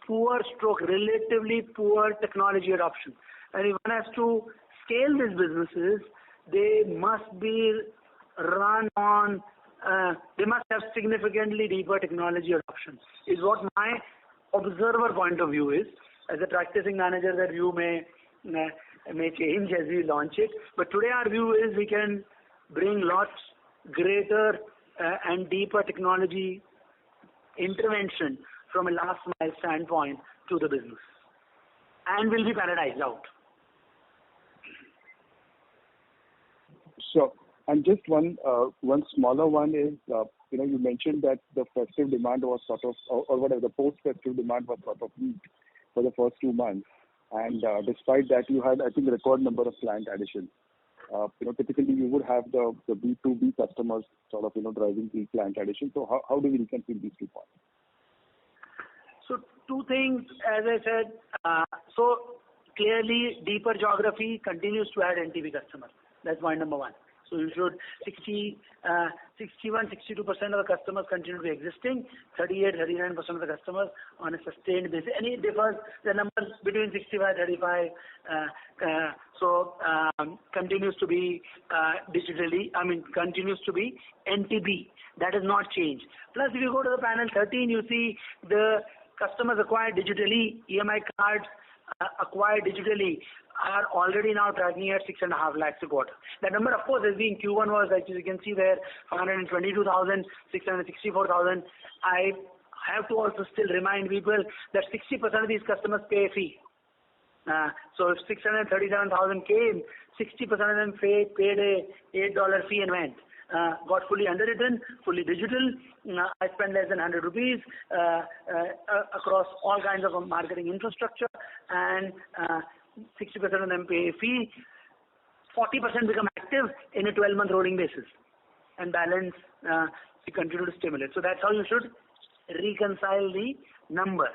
poor relatively poor technology adoption. And if one has to scale these businesses, they must be run on, they must have significantly deeper technology adoption, is what my observer point of view is. As a practicing manager, that view may change as we launch it. But today our view is we can bring lots greater and deeper technology intervention from a last mile standpoint to the business, and will be paradised out. Sure. And just one smaller one is, you mentioned that the festive demand was sort of, or whatever, the post-festive demand was sort of weak for the first 2 months. And despite that, you had, I think, a record number of client additions. Typically you would have the B2B customers sort of, driving the client addition. So how do we reconcile these 2 points? So 2 things, as I said, so clearly deeper geography continues to add NTB customers. That's point number 1. So you should 61-62% of the customers continue to be existing, 38-39% of the customers on a sustained basis. And it differs, the numbers between 65-35, continues to be continues to be NTB. That has not changed. Plus, if you go to the panel 13, you see the customers acquired digitally, EMI cards acquired digitally are already now tracking at 6.5 lakhs a quarter. That number, of course, as being Q1 was, as you can see there, 522,000, 664,000. I have to also still remind people that 60% of these customers pay a fee. So if 637,000 came, 60% of them paid a $8 fee and went. Got fully underwritten, fully digital. I spend less than 100 rupees across all kinds of marketing infrastructure, and 60% of them pay a fee. 40% become active in a 12-month rolling basis, and balance we continue to stimulate. So that's how you should reconcile the number.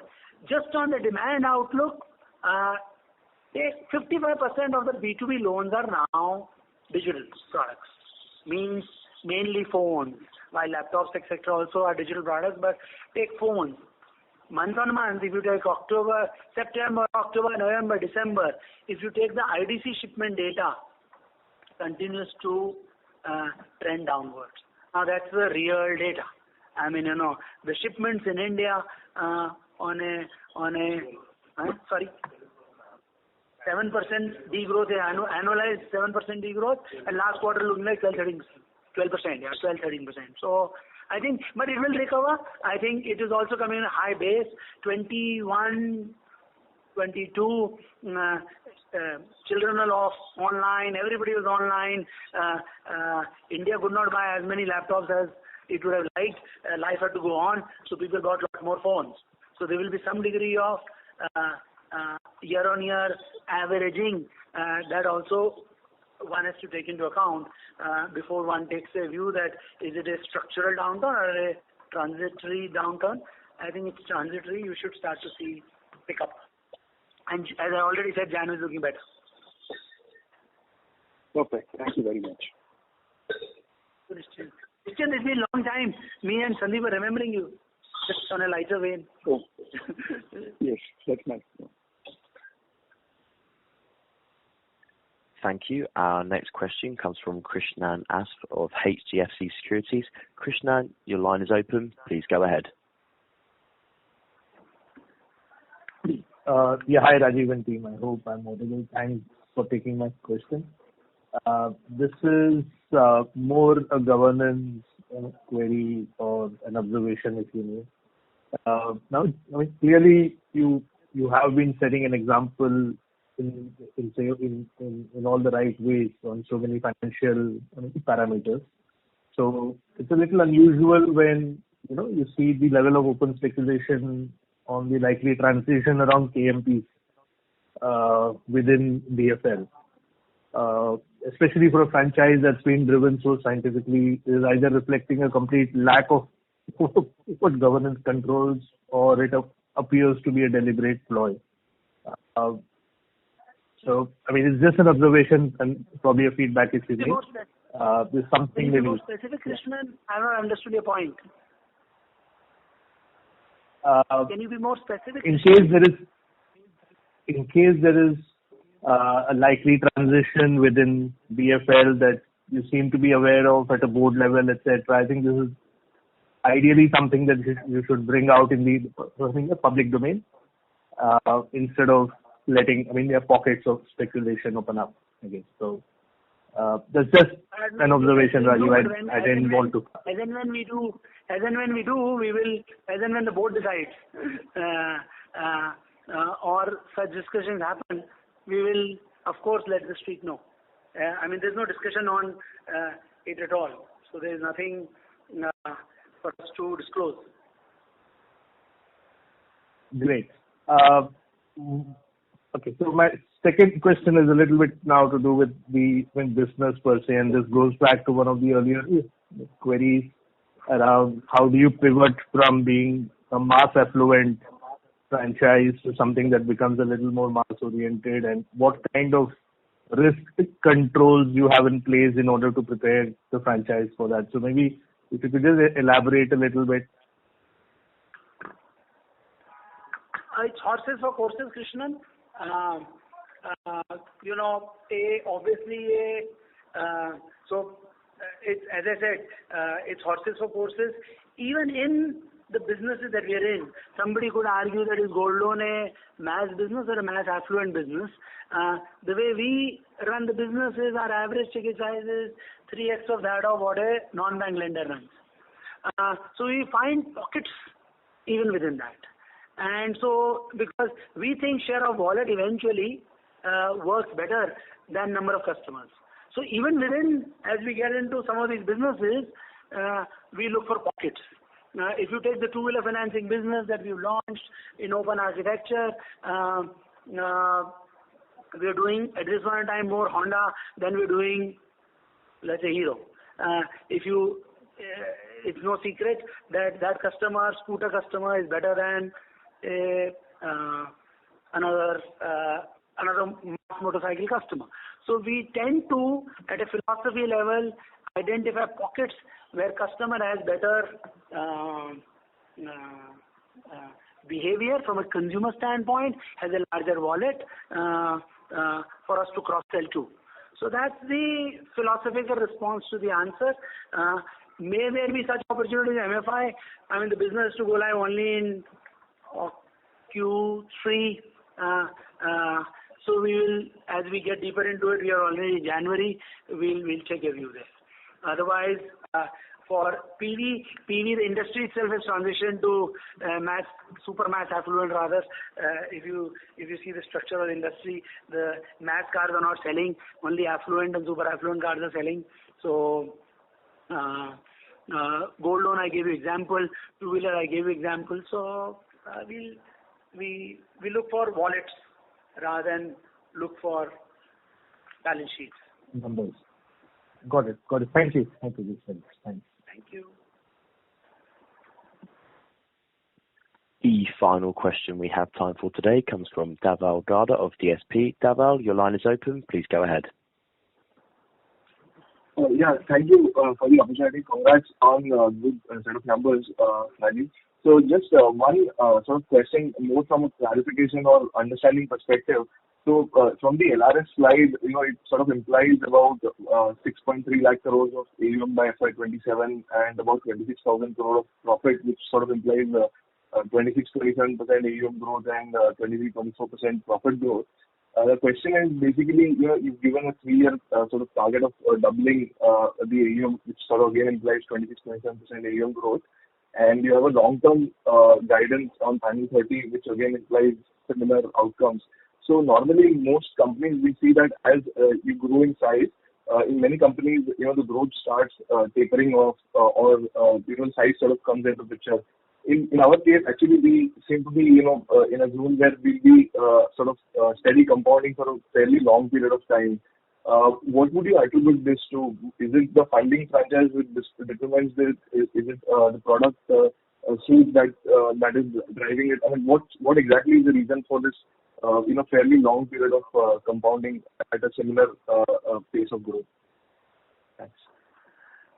Just on the demand outlook, 55% of the B2B loans are now digital products, means mainly phones, while laptops, etc. also are digital products, but take phones. Month on month, if you take September, October, November, December, if you take the IDC shipment data, continues to trend downwards. Now that's the real data. I mean, the shipments in India on a 7% degrowth, annualized 7% degrowth, and last quarter looking like 12-13%. So I think, but it will recover. I think it is also coming in a high base. 21, 22, children are off online. Everybody was online. India could not buy as many laptops as it would have liked. Life had to go on, so people bought a lot more phones. So there will be some degree of year-on-year averaging that also one has to take into account before one takes a view that is it a structural downturn or a transitory downturn. I think it's transitory. You should start to see pick up. And as I already said, January is looking better. Perfect. Thank you very much. Christian, it's been a long time. Me and Sandeep were remembering you, just on a lighter vein. Oh. Yes, that's nice. Thank you. Our next question comes from Krishnan Asf of HDFC Securities. Krishnan, your line is open. Please go ahead. Hi Rajiv and team. I hope I'm audible. Thanks for taking my question. This is more a governance query or an observation, if you may. Now, clearly you have been setting an example in all the right ways on so many financial parameters. So it's a little unusual when you see the level of open speculation on the likely transition around KMPs. within BFL, especially for a franchise that's been driven so scientifically, is either reflecting a complete lack of good governance controls, or it appears to be a deliberate ploy. So, I mean, it's just an observation and probably a feedback if you need. There's something Can you be more specific, Krishnan? I don't understood your point. Can you be more specific? In case there is a likely transition within BFL that you seem to be aware of at a board level, etc., I think this is ideally something that you should bring out in the public domain instead of letting, there are pockets of speculation open up again. So that's just an observation, Raju. I didn't want to. As and when we do, we will, as and when the board decides, or such discussions happen, we will, of course, let the street know. There's no discussion on it at all. So there is nothing for us to disclose. Great. Okay, so my second question is a little bit now to do with the business per se, and this goes back to one of the earlier queries around how do you pivot from being a mass affluent franchise to something that becomes a little more mass oriented, and what kind of risk controls you have in place in order to prepare the franchise for that. So maybe if you could just elaborate a little bit. It's horses for courses, Krishnan. So it's, as I said, it's horses for courses. Even in the businesses that we are in, somebody could argue that is gold loan a mass business or a mass affluent business. The way we run the business is our average ticket size is 3x of that of what a non-bank lender runs. So we find pockets even within that. And so, because we think share of wallet eventually works better than number of customers. So even within, as we get into some of these businesses, we look for pockets. If you take the two-wheeler financing business that we've launched in open architecture, we are doing at this one time more Honda than we're doing, let's say, Hero. It's no secret that customer, scooter customer, is better than another motorcycle customer. So we tend to, at a philosophy level, identify pockets where customer has better behavior from a consumer standpoint, has a larger wallet for us to cross-sell to. So that's the philosophical response to the answer. May there be such opportunities in MFI? The business to go live only in Q3. So we will, as we get deeper into it, we are already in January, we'll take a view there. Otherwise, for PV, the industry itself has transitioned to super mass affluent rather. If you see the structure of the industry, the mass cars are not selling, only affluent and super affluent cars are selling. So gold loan I gave you example, two-wheeler I gave you example. So we look for wallets rather than look for balance sheets. Numbers. Got it. Thank you. Thanks. Thank you. The final question we have time for today comes from Dhaval Gada of DSP. Dhaval, your line is open. Please go ahead. Thank you for the opportunity. Congrats on good set of numbers, Rajiv. So just one sort of question, more from a clarification or understanding perspective. So from the LRS slide, it sort of implies about 6.3 lakh crores of AUM by FY27 and about 26,000 crore of profit, which sort of implies 26-27% AUM growth and 23-24% profit growth. The question is basically, you've given a 3-year sort of target of doubling the AUM, which sort of again implies 26-27% AUM growth. And you have a long-term guidance on final 30, which again implies similar outcomes. So normally, most companies, we see that as you grow in size, in many companies, the growth starts tapering off or size sort of comes into the picture. in our case, actually, we seem to be, in a zone where we'll be steady compounding for a fairly long period of time. What would you attribute this to? Is it the funding franchise which determines this? Is it the product suite that is driving it? I mean, what exactly is the reason for this, fairly long period of compounding at a similar pace of growth? Thanks.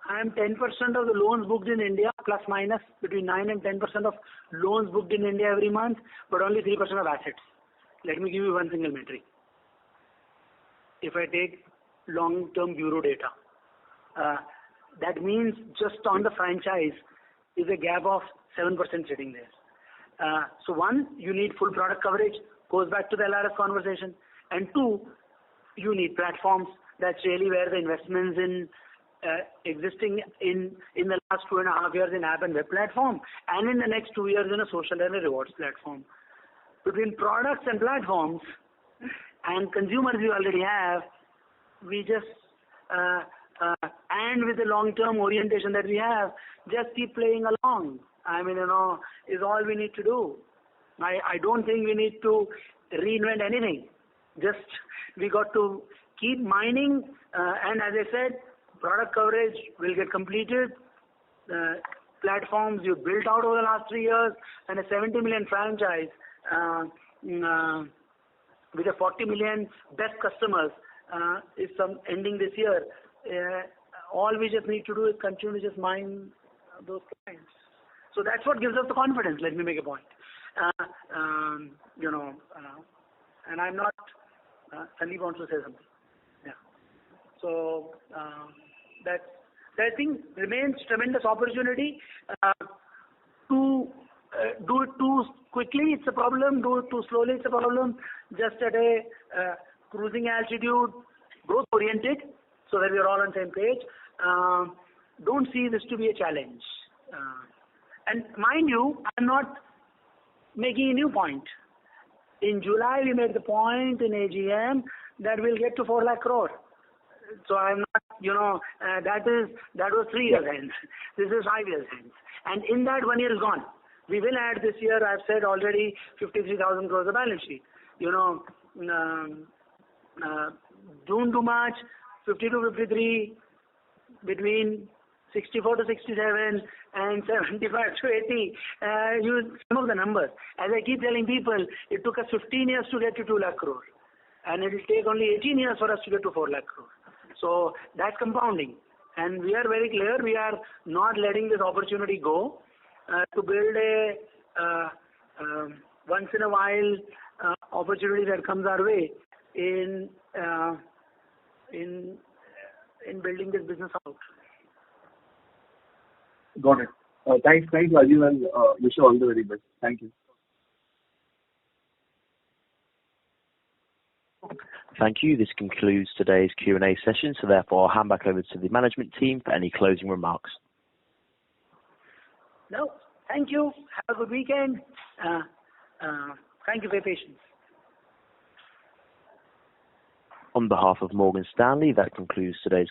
I am 10% of the loans booked in India, plus minus between 9 and 10% of loans booked in India every month, but only 3% of assets. Let me give you one single metric. If I take long-term bureau data, that means just on the franchise is a gap of 7% sitting there. So one, you need full product coverage, goes back to the LRS conversation, and two, you need platforms. That's really where the investments in existing in the last 2.5 years in app and web platform, and in the next 2 years in a social and a rewards platform. Between products and platforms and consumers we already have, we just and with the long-term orientation that we have, just keep playing along. I mean, is all we need to do. I don't think we need to reinvent anything. Just we got to keep mining, and as I said, product coverage will get completed. Platforms you built out over the last 3 years, and a 70 million franchise with a 40 million best customers is ending this year. All we just need to do is continue to just mine those clients. So that's what gives us the confidence. Let me make a point. And I'm not. Sandeep wants to say something. Yeah. So that I think remains tremendous opportunity. To do it too quickly, it's a problem. Do it too slowly, it's a problem. Just at a cruising altitude, growth oriented, so that we are all on the same page. Don't see this to be a challenge. And mind you, I'm not making a new point. In July, we made the point in AGM that we'll get to 4 lakh crore. So I'm not, that was 3 years hence. This is 5 years hence. And in that 1 year is gone. We will add this year, I've said already, 53,000 crores of balance sheet. June to March, 50 to 53, between 64 to 67 and 75 to 80. Use some of the numbers. As I keep telling people, it took us 15 years to get to 2 lakh crore. And it will take only 18 years for us to get to 4 lakh crore. So that's compounding. And we are very clear, we are not letting this opportunity go to build a once in a while opportunity that comes our way in building this business out. Got it. Thanks, Rajiv, and wish you all the very best. Thank you. Thank you. This concludes today's Q&A session, so therefore I'll hand back over to the management team for any closing remarks. No, thank you. Have a good weekend. Thank you for your patience. On behalf of Morgan Stanley, that concludes today's